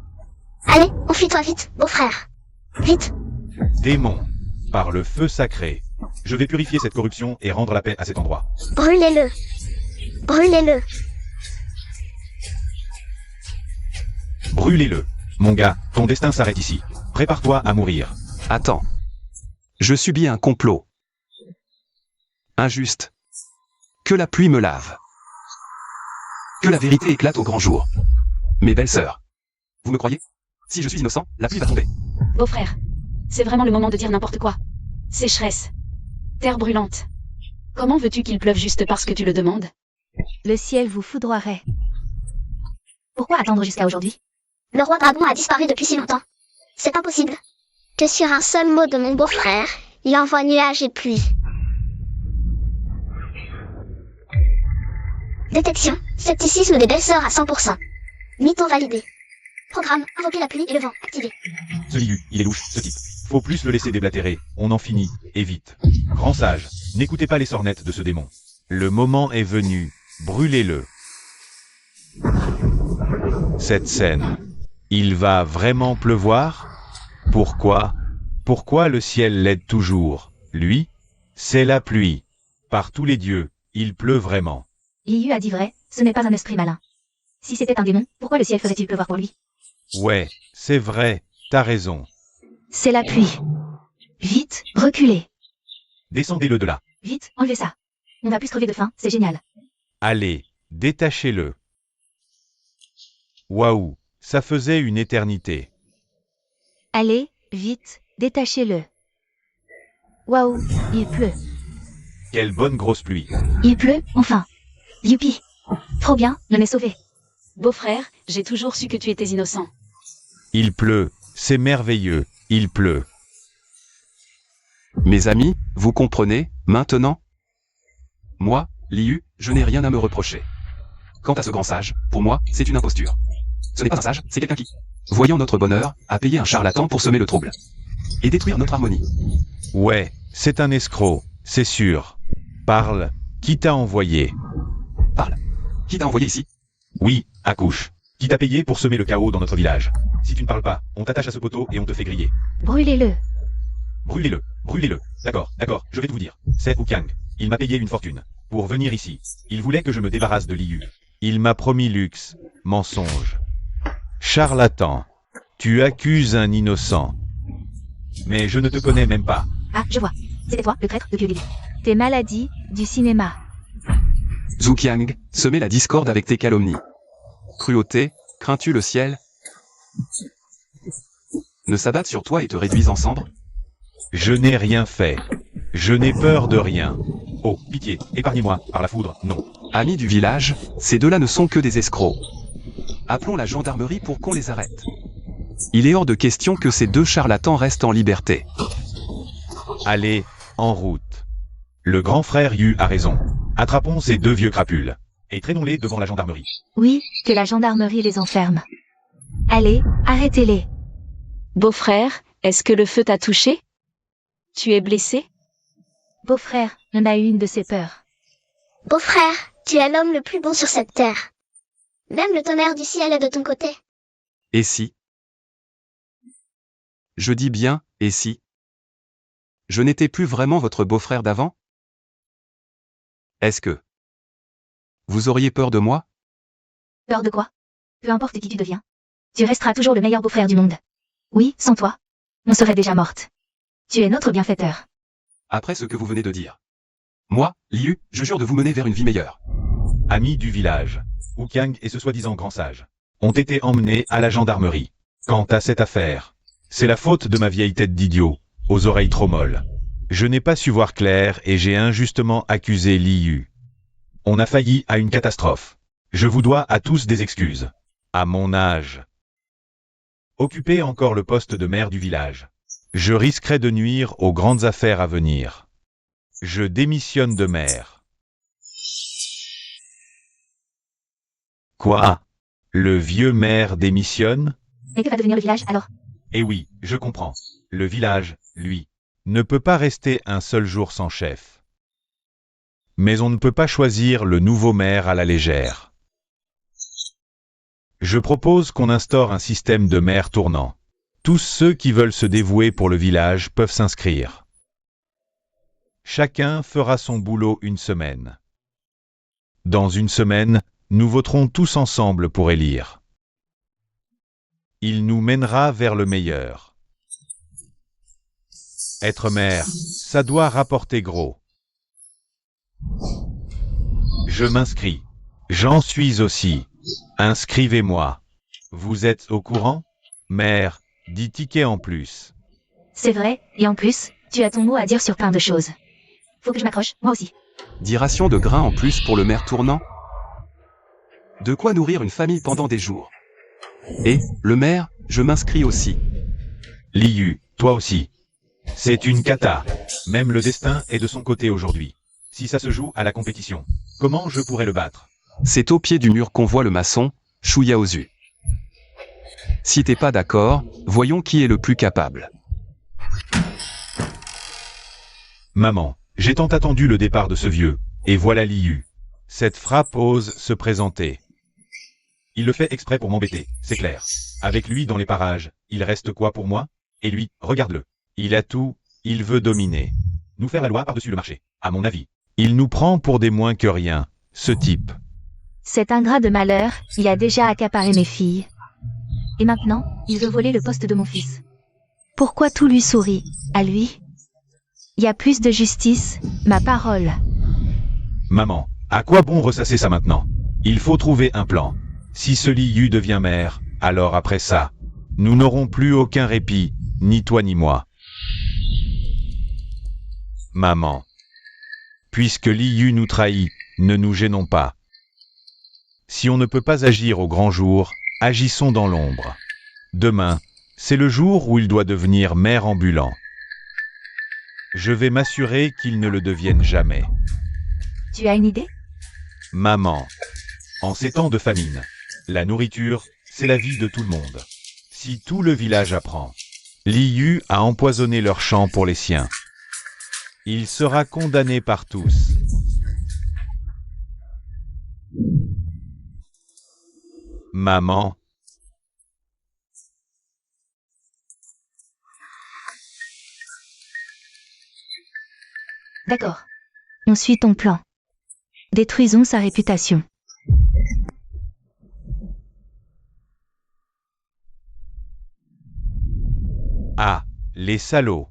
Allez, enfuis-toi vite, beau-frère. Vite. Démon. Par le feu sacré. Je vais purifier cette corruption et rendre la paix à cet endroit. Brûlez-le. Brûlez-le. Brûlez-le. Mon gars, ton destin s'arrête ici. Prépare-toi à mourir. Attends. Je subis un complot. Injuste. Que la pluie me lave. Que la vérité éclate au grand jour. Mes belles sœurs. Vous me croyez? Si je suis innocent, la pluie va tomber. Beau-frère, c'est vraiment le moment de dire n'importe quoi. Sécheresse. Terre brûlante. Comment veux-tu qu'il pleuve juste parce que tu le demandes? Le ciel vous foudroierait. Pourquoi attendre jusqu'à aujourd'hui? Le roi dragon a disparu depuis si longtemps. C'est impossible. Que sur un seul mot de mon beau-frère, il envoie nuages et pluie. Détection. Scepticisme des belles-sœurs à 100%. Mytho validé. Programme. Invoquer la pluie et le vent. Activé. Ce Liu, il est louche, ce type. Faut plus le laisser déblatérer. On en finit, et vite. Grand sage, n'écoutez pas les sornettes de ce démon. Le moment est venu. Brûlez-le. Cette scène. Il va vraiment pleuvoir? Pourquoi? Pourquoi le ciel l'aide toujours? Lui? C'est la pluie. Par tous les dieux, il pleut vraiment. Liu a dit vrai, ce n'est pas un esprit malin. Si c'était un démon, pourquoi le ciel ferait-il pleuvoir pour lui? Ouais, c'est vrai, t'as raison. C'est la pluie. Vite, reculez. Descendez-le de là. Vite, enlevez ça. On va plus crever de faim, c'est génial. Allez, détachez-le. Waouh, ça faisait une éternité. Allez, vite, détachez-le. Waouh, il pleut. Quelle bonne grosse pluie. Il pleut, enfin. Youpi. Trop bien, on est sauvé. Beau-frère, j'ai toujours su que tu étais innocent. Il pleut, c'est merveilleux, il pleut. Mes amis, vous comprenez, maintenant? Moi, Liu, je n'ai rien à me reprocher. Quant à ce grand sage, pour moi, c'est une imposture. Ce n'est pas un sage, c'est quelqu'un qui, voyant notre bonheur, a payé un charlatan pour semer le trouble. Et détruire notre harmonie. Ouais, c'est un escroc, c'est sûr. Parle, qui t'a envoyé? Parle. Qui t'a envoyé ici? Oui, accouche. Qui t'a payé pour semer le chaos dans notre village? Si tu ne parles pas, on t'attache à ce poteau et on te fait griller. Brûlez-le. Brûlez-le, brûlez-le. D'accord, d'accord, je vais tout vous dire. C'est Kang. Il m'a payé une fortune. Pour venir ici. Il voulait que je me débarrasse de Liu. Il m'a promis luxe. Mensonge. Charlatan. Tu accuses un innocent. Mais je ne te connais même pas. Ah, je vois. C'était toi, le traître, depuis le début. Tes maladies, du cinéma. Zhu Qiang, semer la discorde avec tes calomnies. Cruauté, crains-tu le ciel? Ne s'abattent sur toi et te réduisent en cendres? Je n'ai rien fait. Je n'ai peur de rien. Oh, pitié, épargnez-moi, par la foudre, non. Amis du village, ces deux-là ne sont que des escrocs. Appelons la gendarmerie pour qu'on les arrête. Il est hors de question que ces deux charlatans restent en liberté. Allez, en route. Le grand frère Yu a raison. Attrapons ces deux vieux crapules. Et traînons-les devant la gendarmerie. Oui, que la gendarmerie les enferme. Allez, arrêtez-les. Beau-frère, est-ce que le feu t'a touché? Tu es blessé? Beau-frère, on a eu une de ses peurs. Beau-frère, tu es l'homme le plus bon sur cette terre. Même le tonnerre du ciel est de ton côté. Et si? Je dis bien, et si? Je n'étais plus vraiment votre beau-frère d'avant? Est-ce que vous auriez peur de moi? Peur de quoi? Peu importe qui tu deviens. Tu resteras toujours le meilleur beau-frère du monde. Oui, sans toi, on serait déjà morte. Tu es notre bienfaiteur. Après ce que vous venez de dire. Moi, Liu, je jure de vous mener vers une vie meilleure. Amis du village, Wu Qiang et ce soi-disant grand sage ont été emmenés à la gendarmerie. Quant à cette affaire, c'est la faute de ma vieille tête d'idiot, aux oreilles trop molles. Je n'ai pas su voir clair et j'ai injustement accusé Liu. On a failli à une catastrophe. Je vous dois à tous des excuses. À mon âge. Occupez encore le poste de maire du village. Je risquerais de nuire aux grandes affaires à venir. Je démissionne de maire. Quoi? Le vieux maire démissionne? Et que va devenir le village alors? Eh oui, je comprends. Le village, lui, ne peut pas rester un seul jour sans chef. Mais on ne peut pas choisir le nouveau maire à la légère. Je propose qu'on instaure un système de maires tournants. Tous ceux qui veulent se dévouer pour le village peuvent s'inscrire. Chacun fera son boulot une semaine. Dans une semaine, nous voterons tous ensemble pour élire. Il nous mènera vers le meilleur. Être maire, ça doit rapporter gros. Je m'inscris. J'en suis aussi. Inscrivez-moi. Vous êtes au courant? Maire, 10 tickets en plus. C'est vrai, et en plus, tu as ton mot à dire sur plein de choses. Faut que je m'accroche, moi aussi. 10 rations de grains en plus pour le maire tournant? De quoi nourrir une famille pendant des jours. Et, le maire, je m'inscris aussi. Liu, toi aussi. C'est une cata. Même le destin est de son côté aujourd'hui. Si ça se joue à la compétition, comment je pourrais le battre? C'est au pied du mur qu'on voit le maçon, Shu Yaozu. Si t'es pas d'accord, voyons qui est le plus capable. Maman, j'ai tant attendu le départ de ce vieux, et voilà Liu. Cette frappe ose se présenter. Il le fait exprès pour m'embêter, c'est clair. Avec lui dans les parages, il reste quoi pour moi? Et lui, regarde-le. Il a tout, il veut dominer. Nous faire la loi par-dessus le marché, à mon avis. Il nous prend pour des moins que rien, ce type. Cet ingrat de malheur, il a déjà accaparé mes filles. Et maintenant, il veut voler le poste de mon fils. Pourquoi tout lui sourit, à lui? Il y a plus de justice, ma parole. Maman, à quoi bon ressasser ça maintenant? Il faut trouver un plan. Si ce Liu devient maire, alors après ça, nous n'aurons plus aucun répit, ni toi ni moi. Maman. Puisque Liu nous trahit, ne nous gênons pas. Si on ne peut pas agir au grand jour, agissons dans l'ombre. Demain, c'est le jour où il doit devenir maire ambulant. Je vais m'assurer qu'il ne le devienne jamais. Tu as une idée? Maman. En ces temps de famine, la nourriture, c'est la vie de tout le monde. Si tout le village apprend, Liu a empoisonné leurs champs pour les siens. Il sera condamné par tous. Maman. D'accord. On suit ton plan. Détruisons sa réputation. Ah, les salauds.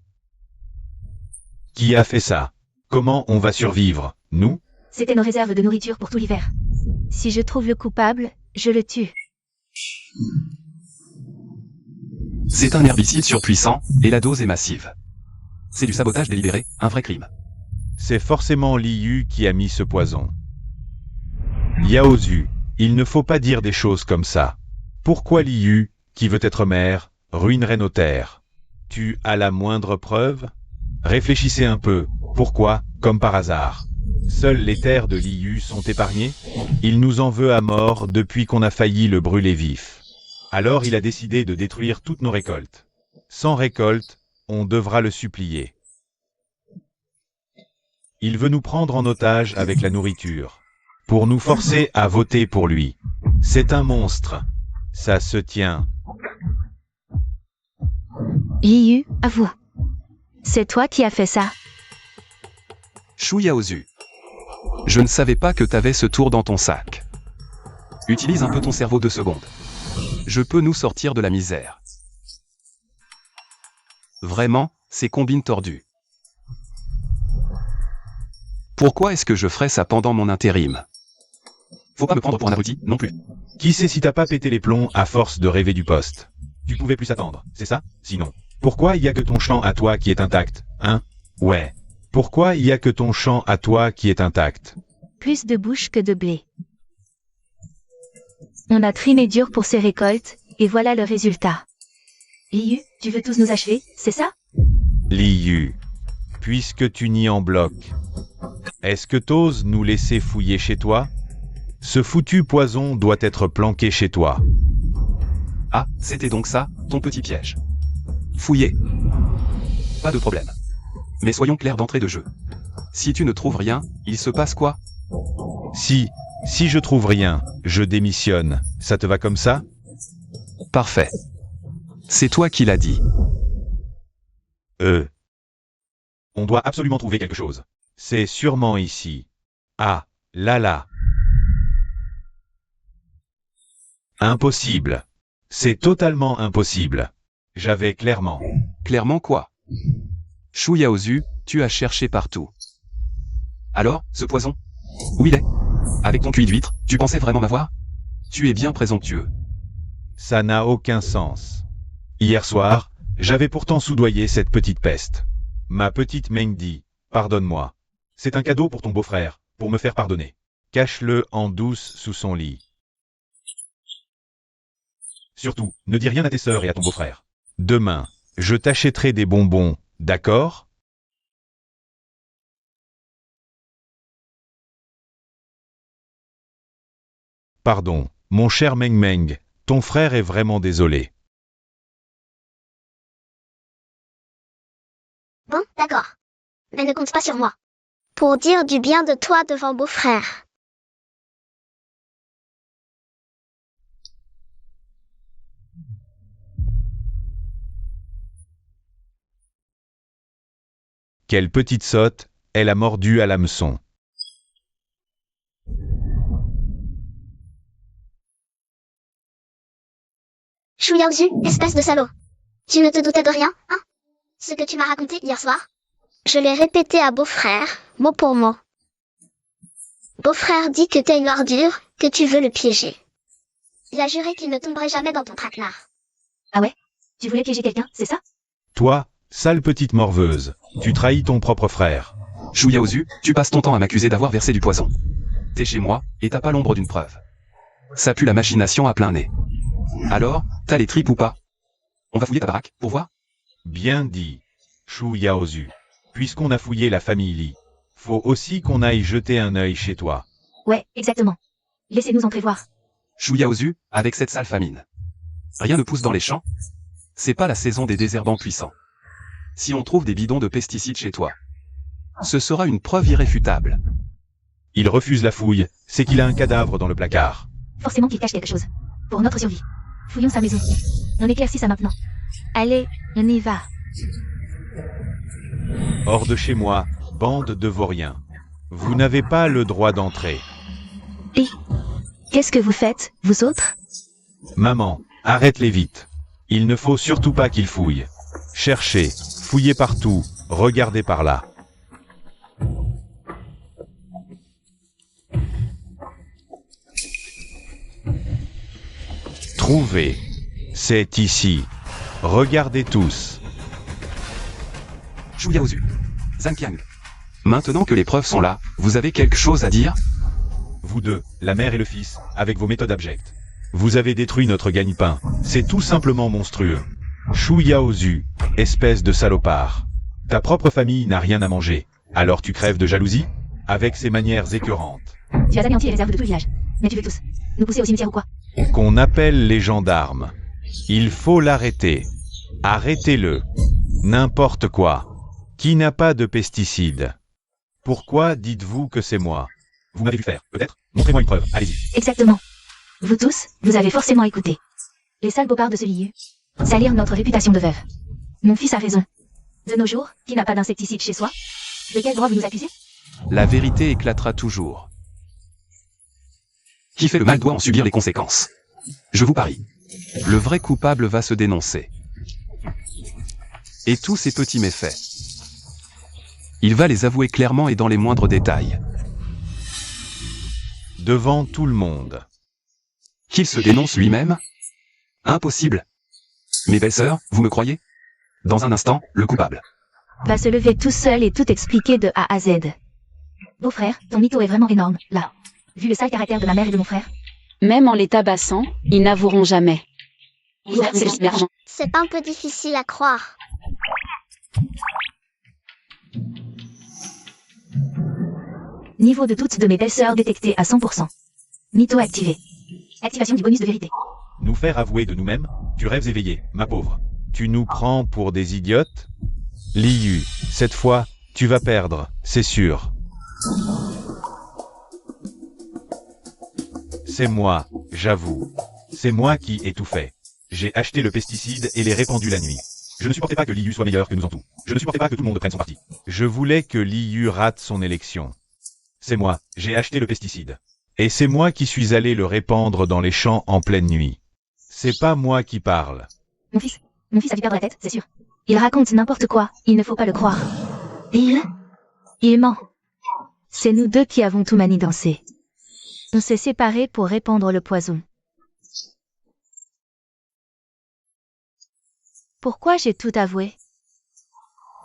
Qui a fait ça? Comment on va survivre, nous? C'était nos réserves de nourriture pour tout l'hiver. Si je trouve le coupable, je le tue. C'est un herbicide surpuissant, et la dose est massive. C'est du sabotage délibéré, un vrai crime. C'est forcément Liu qui a mis ce poison. Yaozu, il ne faut pas dire des choses comme ça. Pourquoi Liu, qui veut être maire, ruinerait nos terres? Tu as la moindre preuve? Réfléchissez un peu, pourquoi, comme par hasard? Seules les terres de Liu sont épargnées? Il nous en veut à mort depuis qu'on a failli le brûler vif. Alors il a décidé de détruire toutes nos récoltes. Sans récolte, on devra le supplier. Il veut nous prendre en otage avec la nourriture, pour nous forcer à voter pour lui. C'est un monstre. Ça se tient. Liu, avoue. C'est toi qui as fait ça. Shu Yaozu. Je ne savais pas que t'avais ce tour dans ton sac. Utilise un peu ton cerveau 2 secondes. Je peux nous sortir de la misère. Vraiment, ces combines tordues. Pourquoi est-ce que je ferais ça pendant mon intérim? Faut pas me prendre pour un abruti, non plus. Qui sait si t'as pas pété les plombs à force de rêver du poste? Tu pouvais plus attendre, c'est ça? Sinon, pourquoi il y a que ton champ à toi qui est intact, hein? Ouais. Pourquoi il y a que ton champ à toi qui est intact? Plus de bouche que de blé. On a trimé dur pour ces récoltes, et voilà le résultat. Liu, tu veux tous nous achever, c'est ça? Liu, puisque tu nies en bloc, est-ce que t'oses nous laisser fouiller chez toi? Ce foutu poison doit être planqué chez toi. Ah, c'était donc ça, ton petit piège. Fouiller. Pas de problème. Mais soyons clairs d'entrée de jeu. Si tu ne trouves rien, il se passe quoi? Si je trouve rien, je démissionne. Ça te va comme ça? Parfait. C'est toi qui l'as dit. On doit absolument trouver quelque chose. C'est sûrement ici. Ah, là. Impossible. C'est totalement impossible. J'avais clairement. Clairement quoi? Shu Yaozu, tu as cherché partout. Alors, ce poison? Où il est? Avec ton cuit d'huître, tu pensais vraiment m'avoir? Tu es bien présomptueux. Ça n'a aucun sens. Hier soir, j'avais pourtant soudoyé cette petite peste. Ma petite Mengdi, pardonne-moi. C'est un cadeau pour ton beau-frère, pour me faire pardonner. Cache-le en douce sous son lit. Surtout, ne dis rien à tes sœurs et à ton beau-frère. Demain, je t'achèterai des bonbons, d'accord? Pardon, mon cher Meng Meng, ton frère est vraiment désolé. Bon, d'accord. Mais ne compte pas sur moi. Pour dire du bien de toi devant beau-frère. Quelle petite sotte, elle a mordu à l'hameçon. Shu Yaozu, espèce de salaud. Tu ne te doutais de rien, hein? Ce que tu m'as raconté hier soir? Je l'ai répété à beau-frère, mot pour mot. Beau-frère dit que t'es une ordure, que tu veux le piéger. Il a juré qu'il ne tomberait jamais dans ton traquenard. Ah ouais? Tu voulais piéger quelqu'un, c'est ça? Toi, sale petite morveuse, tu trahis ton propre frère. Shu Yaozu, tu passes ton temps à m'accuser d'avoir versé du poison. T'es chez moi, et t'as pas l'ombre d'une preuve. Ça pue la machination à plein nez. Alors, t'as les tripes ou pas? On va fouiller ta baraque, pour voir? Bien dit, Shu Yaozu. Puisqu'on a fouillé la famille Li, faut aussi qu'on aille jeter un œil chez toi. Ouais, exactement. Laissez-nous entrer voir. Shu Yaozu, avec cette sale famine. Rien ne pousse dans les champs? C'est pas la saison des désherbants puissants. Si on trouve des bidons de pesticides chez toi, ce sera une preuve irréfutable. Il refuse la fouille, c'est qu'il a un cadavre dans le placard. Forcément qu'il cache quelque chose. Pour notre survie. Fouillons sa maison. On éclaircit ça maintenant. Allez, on y va. Hors de chez moi, bande de vauriens. Vous n'avez pas le droit d'entrer. Et qu'est-ce que vous faites, vous autres? Maman, arrête-les vite. Il ne faut surtout pas qu'ils fouillent. Cherchez, fouillez partout, regardez par là. Trouvez. C'est ici. Regardez tous. Shuya Ozu. Zhang. Maintenant que les preuves sont là, vous avez quelque chose à dire? Vous deux, la mère et le fils, avec vos méthodes abjectes. Vous avez détruit notre gagne-pain. C'est tout simplement monstrueux. Shu Yaozu, espèce de salopard. Ta propre famille n'a rien à manger. Alors tu crèves de jalousie? Avec ces manières écœurantes. Tu as anéanti les réserves de tout le village. Mais tu veux tous nous pousser au cimetière ou quoi? Qu'on appelle les gendarmes. Il faut l'arrêter. Arrêtez-le. N'importe quoi. Qui n'a pas de pesticides? Pourquoi dites-vous que c'est moi? Vous m'avez vu faire, peut-être? Montrez-moi une preuve, allez-y. Exactement. Vous tous, vous avez forcément écouté. Les sales bobards de ce lieu. Salir notre réputation de veuve. Mon fils a raison. De nos jours, qui n'a pas d'insecticide chez soi? De quel droit vous nous accusez? La vérité éclatera toujours. Qui fait le mal doit en subir les conséquences. Je vous parie. Le vrai coupable va se dénoncer. Et tous ces petits méfaits. Il va les avouer clairement et dans les moindres détails. Devant tout le monde. Qu'il se dénonce lui-même? Impossible. Mes belles-sœurs, vous me croyez? Dans un instant, le coupable Va se lever tout seul et tout expliquer de A à Z. Beau-frère, ton mytho est vraiment énorme, là. Vu le sale caractère de ma mère et de mon frère. Même en les tabassant, ils n'avoueront jamais. C'est un peu difficile à croire. Niveau de toutes de mes belles-sœurs détecté à 100%. Mytho activé. Activation du bonus de vérité. Nous faire avouer de nous-mêmes? Tu rêves éveillé, ma pauvre. Tu nous prends pour des idiotes? Liu, cette fois, tu vas perdre, c'est sûr. C'est moi, j'avoue. C'est moi qui ai tout fait. J'ai acheté le pesticide et l'ai répandu la nuit. Je ne supportais pas que Liu soit meilleur que nous en tout. Je ne supportais pas que tout le monde prenne son parti. Je voulais que Liu rate son élection. C'est moi, j'ai acheté le pesticide. Et c'est moi qui suis allé le répandre dans les champs en pleine nuit. C'est pas moi qui parle. Mon fils a dû perdre la tête, c'est sûr. Il raconte n'importe quoi, il ne faut pas le croire. Il ment. C'est nous deux qui avons tout manigancé. On s'est séparés pour répandre le poison. Pourquoi j'ai tout avoué?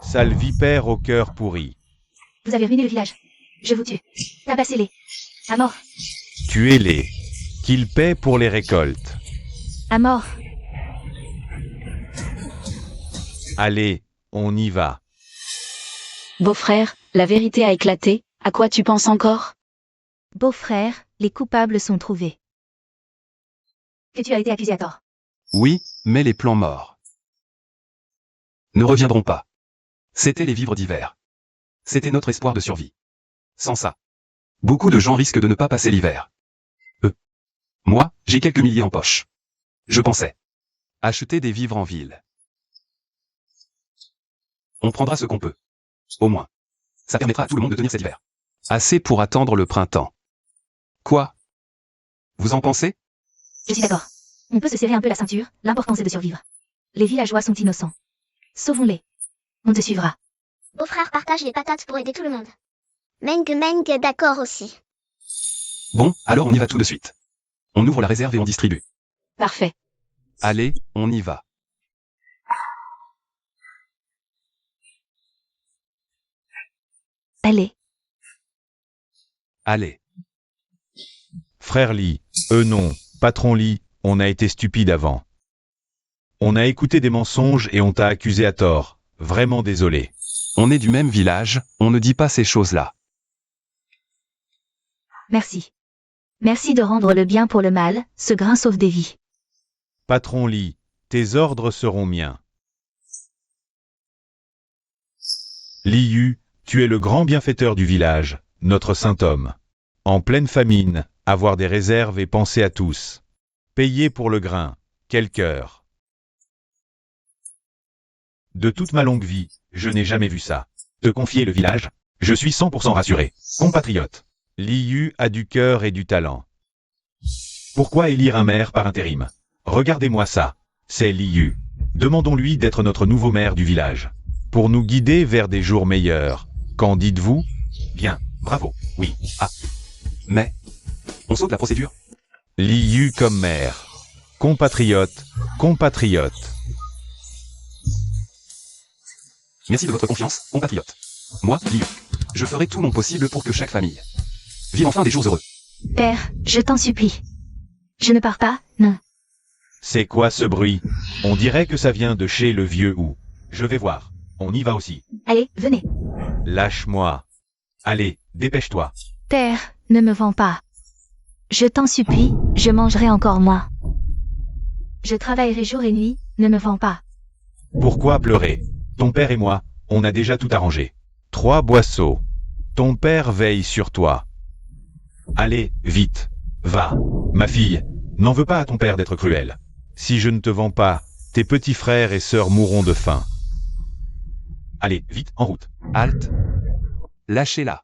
Sale vipère au cœur pourri. Vous avez ruiné le village. Je vous tue. Tabassez-les. À mort. Tuez-les. Qu'ils paient pour les récoltes. À mort. Allez, on y va. Beau-frère, la vérité a éclaté, à quoi tu penses encore? Beau-frère, les coupables sont trouvés. Que tu as été accusé à tort. Oui, mais les plans morts ne reviendront pas. C'était les vivres d'hiver. C'était notre espoir de survie. Sans ça, beaucoup de gens risquent de ne pas passer l'hiver. Moi, j'ai quelques milliers en poche. Je pensais acheter des vivres en ville. On prendra ce qu'on peut. Au moins. Ça permettra à tout le monde de tenir cet hiver. Assez pour attendre le printemps. Quoi? Vous en pensez? Je suis d'accord. On peut se serrer un peu la ceinture, l'important c'est de survivre. Les villageois sont innocents. Sauvons-les. On te suivra. Beau-frère partage les patates pour aider tout le monde. Meng est d'accord aussi. Bon, alors on y va tout de suite. On ouvre la réserve et on distribue. Parfait. Allez, on y va. Allez. Allez. Frère Li, non, patron Li, on a été stupide avant. On a écouté des mensonges et on t'a accusé à tort. Vraiment désolé. On est du même village, on ne dit pas ces choses-là. Merci. Merci de rendre le bien pour le mal, ce grain sauve des vies. Patron Li, tes ordres seront miens. Liu, tu es le grand bienfaiteur du village, notre saint homme. En pleine famine, avoir des réserves et penser à tous. Payer pour le grain, quel cœur. De toute ma longue vie, je n'ai jamais vu ça. Te confier le village, je suis 100% rassuré. Compatriote. Liu a du cœur et du talent. Pourquoi élire un maire par intérim? Regardez-moi ça. C'est Liu. Demandons-lui d'être notre nouveau maire du village. Pour nous guider vers des jours meilleurs. Qu'en dites-vous? Bien, bravo, oui, ah. Mais, on saute la procédure? Liu comme maire. Compatriote, compatriote. Merci de votre confiance, compatriote. Moi, Liu, je ferai tout mon possible pour que chaque famille vive enfin des jours heureux. Père, je t'en supplie. Je ne pars pas, non. C'est quoi ce bruit? On dirait que ça vient de chez le vieux ou. Je vais voir. On y va aussi. Allez, venez. Lâche-moi. Allez, dépêche-toi. Père, ne me vends pas. Je t'en supplie, je mangerai encore moins. Je travaillerai jour et nuit, ne me vends pas. Pourquoi pleurer? Ton père et moi, on a déjà tout arrangé. 3 boisseaux. Ton père veille sur toi. Allez, vite. Va. Ma fille, n'en veux pas à ton père d'être cruel. Si je ne te vends pas, tes petits frères et sœurs mourront de faim. Allez, vite, en route. Halte. Lâchez-la.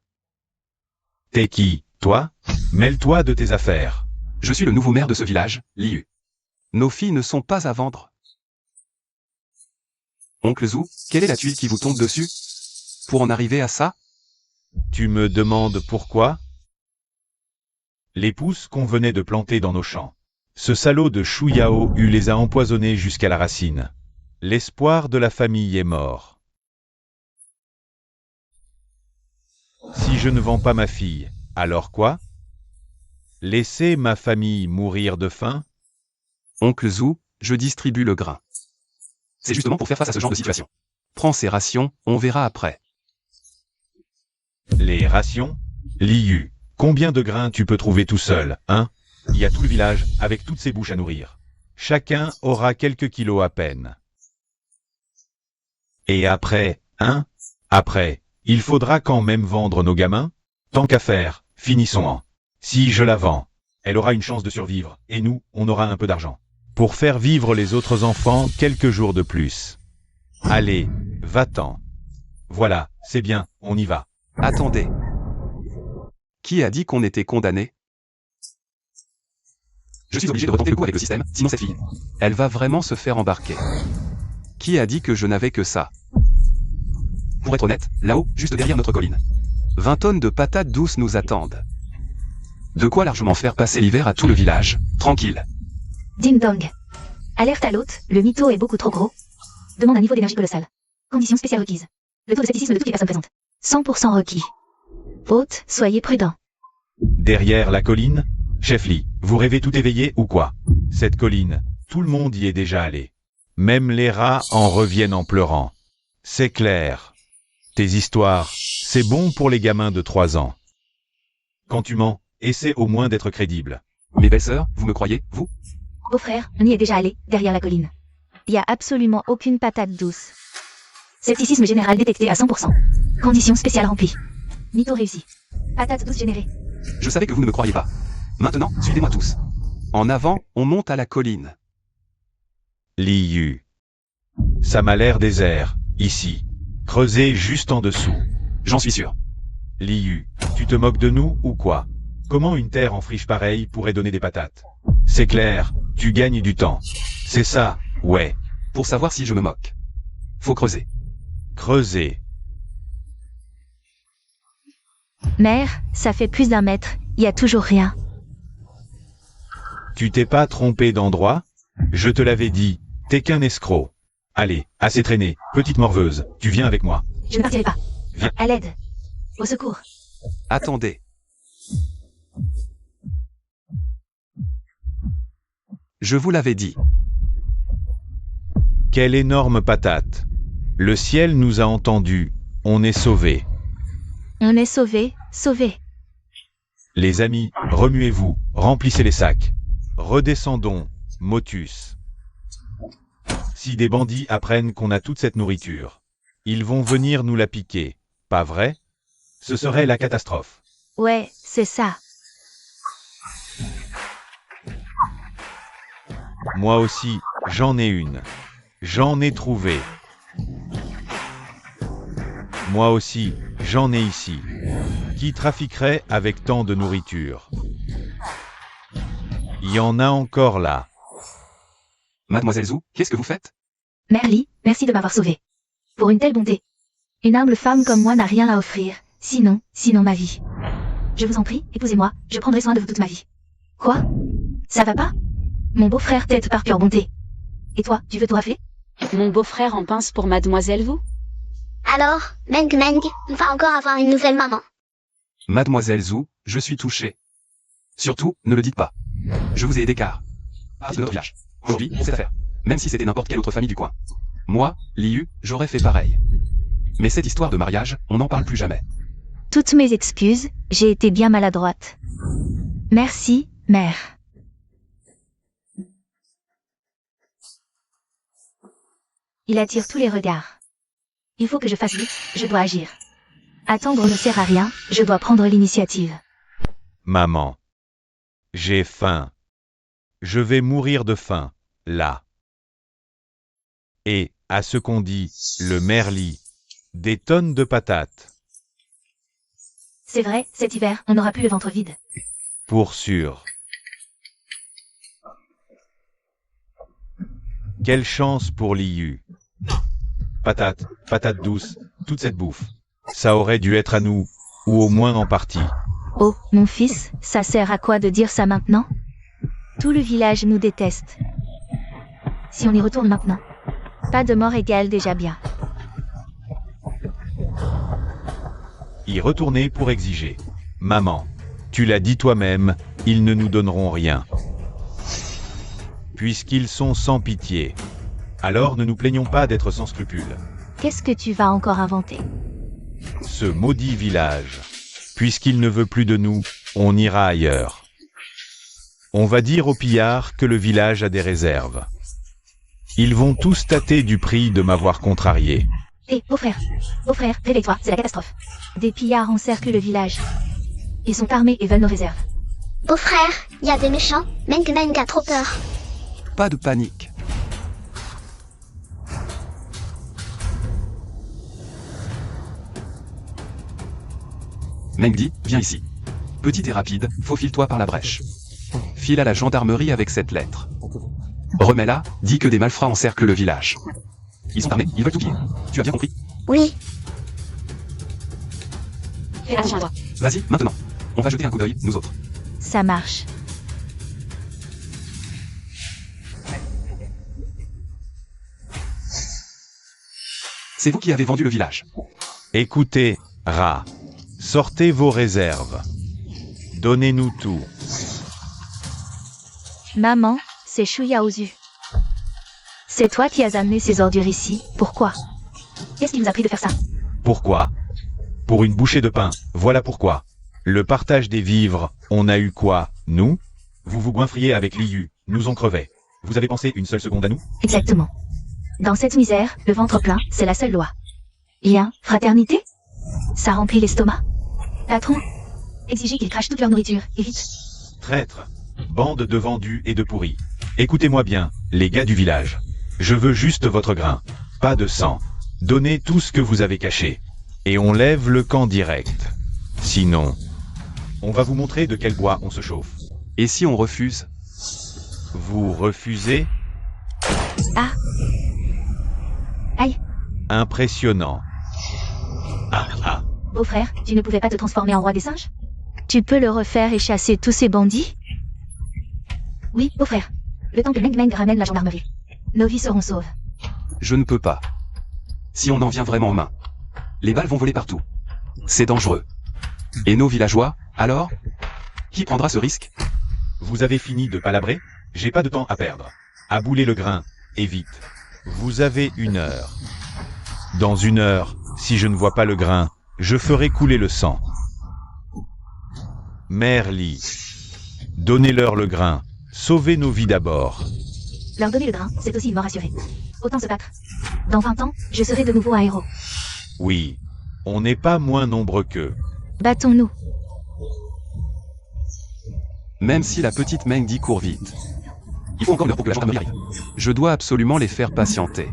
T'es qui, toi? Mêle-toi de tes affaires. Je suis le nouveau maire de ce village, Liu. Nos filles ne sont pas à vendre. Oncle Zou, quelle est la tuile qui vous tombe dessus? Pour en arriver à ça? Tu me demandes pourquoi? Les pousses qu'on venait de planter dans nos champs. Ce salaud de Shu Yao Yu les a empoisonnés jusqu'à la racine. L'espoir de la famille est mort. Si je ne vends pas ma fille, alors quoi? Laisser ma famille mourir de faim? Oncle Zou, je distribue le grain. C'est justement pour faire face à ce genre de situation. Prends ces rations, on verra après. Les rations? Liu, combien de grains tu peux trouver tout seul, hein? Il y a tout le village, avec toutes ses bouches à nourrir. Chacun aura quelques kilos à peine. Et après, hein? Après, il faudra quand même vendre nos gamins? Tant qu'à faire, finissons-en. Si je la vends, elle aura une chance de survivre, et nous, on aura un peu d'argent. Pour faire vivre les autres enfants quelques jours de plus. Allez, va-t'en. Voilà, c'est bien, on y va. Attendez. Qui a dit qu'on était condamné? Je suis obligé de retenter le coup avec le système, sinon cette fille, elle va vraiment se faire embarquer. Qui a dit que je n'avais que ça? Pour être honnête, là-haut, juste derrière notre colline, 20 tonnes de patates douces nous attendent. De quoi largement faire passer l'hiver à tout le village. Tranquille. Ding dong. Alerte à l'hôte, le mytho est beaucoup trop gros. Demande un niveau d'énergie colossal. Conditions spéciales requises. Le taux de scepticisme de toutes les personnes présentes. 100% requis. Hôte, soyez prudent. Derrière la colline? Chef Li, vous rêvez tout éveillé ou quoi? Cette colline, tout le monde y est déjà allé. Même les rats en reviennent en pleurant. C'est clair. Tes histoires, c'est bon pour les gamins de 3 ans. Quand tu mens, essaie au moins d'être crédible. Mes belles-sœurs, vous me croyez, vous? Beau-frère, on y est déjà allé, derrière la colline. Il y a absolument aucune patate douce. Scepticisme général détecté à 100%. Conditions spéciales remplies. Mytho réussi. Patate douce générée. Je savais que vous ne me croyez pas. Maintenant, suivez-moi tous. En avant, on monte à la colline. Liu. Ça m'a l'air désert, ici. Creusé juste en dessous. J'en suis sûr. Liu, tu te moques de nous ou quoi? Comment une terre en friche pareille pourrait donner des patates? C'est clair, tu gagnes du temps. C'est ça, ouais. Pour savoir si je me moque, faut creuser. Creuser. Mère, ça fait plus d'1 mètre, y a toujours rien. Tu t'es pas trompé d'endroit? Je te l'avais dit, t'es qu'un escroc. Allez, assez traîné, petite morveuse, tu viens avec moi. Je ne partirai pas. Viens. À l'aide. Au secours. Attendez. Je vous l'avais dit. Quelle énorme patate. Le ciel nous a entendus, on est sauvés. On est sauvés, sauvés. Les amis, remuez-vous, remplissez les sacs. Redescendons, Motus. Si des bandits apprennent qu'on a toute cette nourriture, ils vont venir nous la piquer, pas vrai? Ce serait la catastrophe. Ouais, c'est ça. Moi aussi, j'en ai une. J'en ai trouvé. Moi aussi, j'en ai ici. Qui trafiquerait avec tant de nourriture? Il y en a encore là. Mademoiselle Zou, qu'est-ce que vous faites? Merly, merci de m'avoir sauvé. Pour une telle bonté. Une humble femme comme moi n'a rien à offrir, sinon ma vie. Je vous en prie, épousez-moi, je prendrai soin de vous toute ma vie. Quoi? Ça va pas? Mon beau-frère t'aide par pure bonté. Et toi, tu veux tout rafler? Mon beau-frère en pince pour mademoiselle vous? Alors, Meng Meng, on va encore avoir une nouvelle maman. Mademoiselle Zhou, je suis touché. Surtout, ne le dites pas. Je vous ai aidé car... Ah, c'est notre village. Aujourd'hui, c'est l'affaire. Même si c'était n'importe quelle autre famille du coin. Moi, Liu, j'aurais fait pareil. Mais cette histoire de mariage, on n'en parle plus jamais. Toutes mes excuses, j'ai été bien maladroite. Merci, mère. Il attire tous les regards. Il faut que je fasse vite, je dois agir. Attendre ne sert à rien, je dois prendre l'initiative. Maman. J'ai faim. Je vais mourir de faim, là. Et, à ce qu'on dit, le Merly. Des tonnes de patates. C'est vrai, cet hiver, on n'aura plus le ventre vide. Pour sûr. Quelle chance pour Liu. Patates douces, toute cette bouffe. Ça aurait dû être à nous, ou au moins en partie. Oh, mon fils, ça sert à quoi de dire ça maintenant? Tout le village nous déteste. Si on y retourne maintenant. Pas de mort égale déjà bien. Y retourner pour exiger. Maman, tu l'as dit toi-même, ils ne nous donneront rien. Puisqu'ils sont sans pitié. Alors ne nous plaignons pas d'être sans scrupules. Qu'est-ce que tu vas encore inventer? Ce maudit village. Puisqu'il ne veut plus de nous, on ira ailleurs. On va dire aux pillards que le village a des réserves. Ils vont tous tâter du prix de m'avoir contrarié. Hé, beau-frère, réveille-toi, c'est la catastrophe. Des pillards encerclent le village. Ils sont armés et veulent nos réserves. Beau-frère, il y a des méchants. Meng Meng a trop peur. Pas de panique. Mengdi, viens ici. Petite et rapide, faufile-toi par la brèche. File à la gendarmerie avec cette lettre. Remets-la, dis que des malfrats encerclent le village. Ils sont armés, ils veulent tout piller. Tu as bien compris? Oui, Fais attention à toi. Vas-y, maintenant. On va jeter un coup d'œil, nous autres. Ça marche. C'est vous qui avez vendu le village. Écoutez, rats. Sortez vos réserves. Donnez-nous tout. Maman, c'est Chouya Ozu. C'est toi qui as amené ces ordures ici, pourquoi? Qu'est-ce qui vous a pris de faire ça? Pourquoi? Pour une bouchée de pain, voilà pourquoi. Le partage des vivres, on a eu quoi, nous? Vous vous goinfriez avec Liu, nous on crevait. Vous avez pensé une seule seconde à nous? Exactement. Dans cette misère, le ventre plein, c'est la seule loi. Lien, fraternité? Ça remplit l'estomac. Patron, exigez qu'ils crachent toute leur nourriture, et vite. Traître. Bande de vendus et de pourris. Écoutez-moi bien, les gars du village. Je veux juste votre grain. Pas de sang. Donnez tout ce que vous avez caché. Et on lève le camp direct. Sinon, on va vous montrer de quel bois on se chauffe. Et si on refuse? Vous refusez? Ah. Aïe. Impressionnant. Ah. Beau-frère, tu ne pouvais pas te transformer en roi des singes? Tu peux le refaire et chasser tous ces bandits? Oui, beau-frère. Le temps que Meng Meng ramène la gendarmerie. Nos vies seront sauves. Je ne peux pas. Si on en vient vraiment aux mains. Les balles vont voler partout. C'est dangereux. Et nos villageois, alors? Qui prendra ce risque? Vous avez fini de palabrer? J'ai pas de temps à perdre. Abouler le grain, et vite. Vous avez 1 heure. Dans 1 heure, si je ne vois pas le grain, je ferai couler le sang. Merly. Donnez-leur le grain. Sauvez nos vies d'abord. Leur donner le grain, c'est aussi une mort assurée. Autant se battre. Dans 20 ans, je serai de nouveau un héros. Oui. On n'est pas moins nombreux qu'eux. Battons-nous. Même si la petite Mengdi court vite. Il faut encore une heure pour que la gendarmerie arrive. Je dois absolument les faire patienter.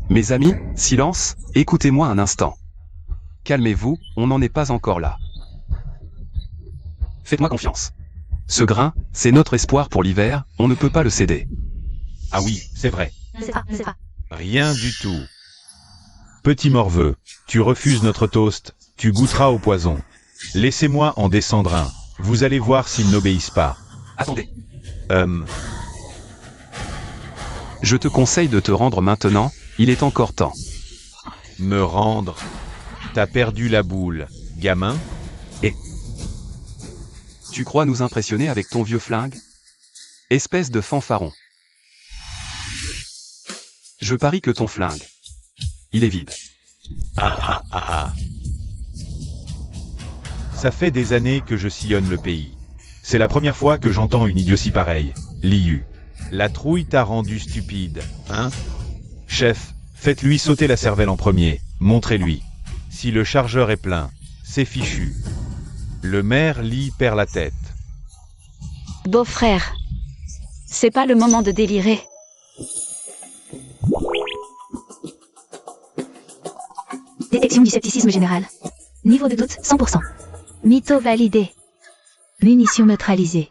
Mes amis, silence, écoutez-moi un instant. Calmez-vous, on n'en est pas encore là. Faites-moi confiance. Ce grain, c'est notre espoir pour l'hiver, on ne peut pas le céder. Ah oui, c'est vrai. C'est pas. Rien du tout. Petit morveux, tu refuses notre toast, tu goûteras au poison. Laissez-moi en descendre un. Vous allez voir s'ils n'obéissent pas. Attendez. Je te conseille de te rendre maintenant, il est encore temps. Me rendre? T'as perdu la boule, gamin? Tu crois nous impressionner avec ton vieux flingue? Espèce de fanfaron. Je parie que ton flingue, il est vide. Ça fait des années que je sillonne le pays. C'est la première fois que j'entends une idiotie pareille. Liu. La trouille t'a rendu stupide, hein? Chef, faites-lui sauter la cervelle en premier, montrez-lui. Si le chargeur est plein, c'est fichu. Le maire Li perd la tête. Beau-frère, c'est pas le moment de délirer. Détection du scepticisme général. Niveau de doute 100%. Mytho validé. Munitions neutralisées.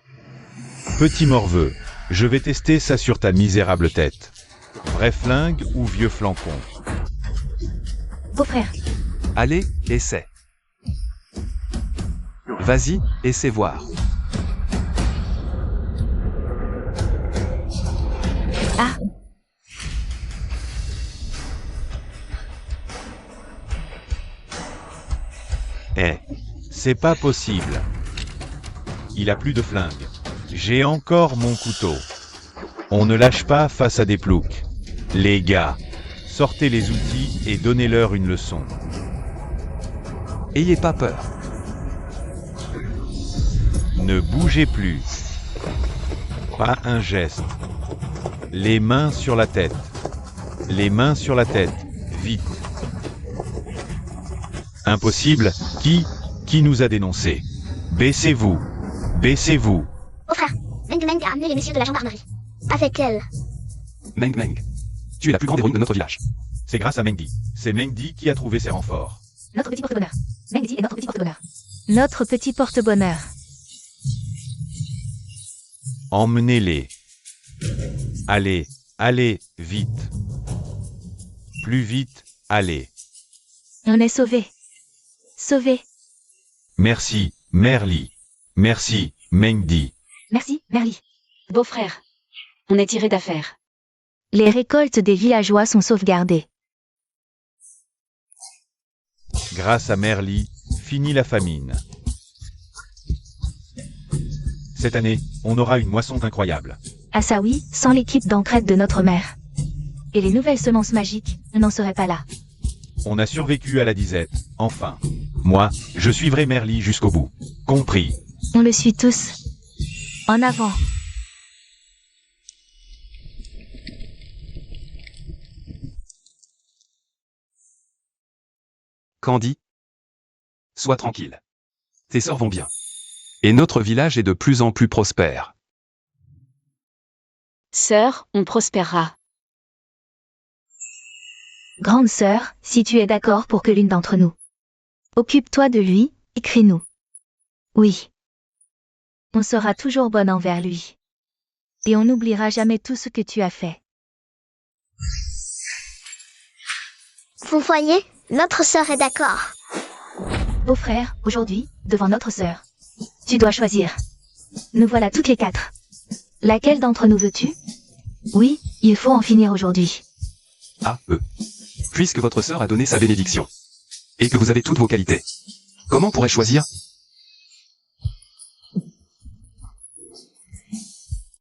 Petit morveux, je vais tester ça sur ta misérable tête. Vrai flingue ou vieux flancon? Beau-frère. Allez, essaie. Vas-y, essaie voir. Ah. C'est pas possible. Il a plus de flingue. J'ai encore mon couteau. On ne lâche pas face à des ploucs. Les gars, sortez les outils et donnez-leur une leçon. Ayez pas peur. Ne bougez plus. Pas un geste. Les mains sur la tête. Les mains sur la tête. Vite. Impossible. Qui nous a dénoncés? Baissez-vous. Baissez-vous. Oh frère, Meng Meng a amené les messieurs de la gendarmerie. Avec elle. Meng Meng. Tu es la plus grande héroïne de notre village. C'est grâce à Mengdi. C'est Mengdi qui a trouvé ses renforts. Notre petit porte-bonheur. Mengdi est notre petit porte-bonheur. Notre petit porte-bonheur. Emmenez-les. Allez, allez, vite. Plus vite, allez. On est sauvés. Sauvés. Merci, Merli. Merci, Mengdi. Merci, Merli. Beau-frère, on est tiré d'affaire. Les récoltes des villageois sont sauvegardées. Grâce à Merli, finit la famine. Cette année, on aura une moisson incroyable. À ça oui, sans l'équipe d'entraide de notre mère. Et les nouvelles semences magiques, on n'en serait pas là. On a survécu à la disette, enfin. Moi, je suivrai Merli jusqu'au bout. Compris. On le suit tous. En avant. Candy, sois tranquille. Tes sœurs vont bien. Et notre village est de plus en plus prospère. Sœur, on prospérera. Grande sœur, si tu es d'accord pour que l'une d'entre nous. Occupe-toi de lui, écris-nous. Oui. On sera toujours bonne envers lui. Et on n'oubliera jamais tout ce que tu as fait. Vous voyez, notre sœur est d'accord. Beau-frère, aujourd'hui, devant notre sœur. Tu dois choisir. Nous voilà toutes les quatre. Laquelle d'entre nous veux-tu? Oui, il faut en finir aujourd'hui. Puisque votre sœur a donné sa bénédiction. Et que vous avez toutes vos qualités. Comment pourrais-je choisir?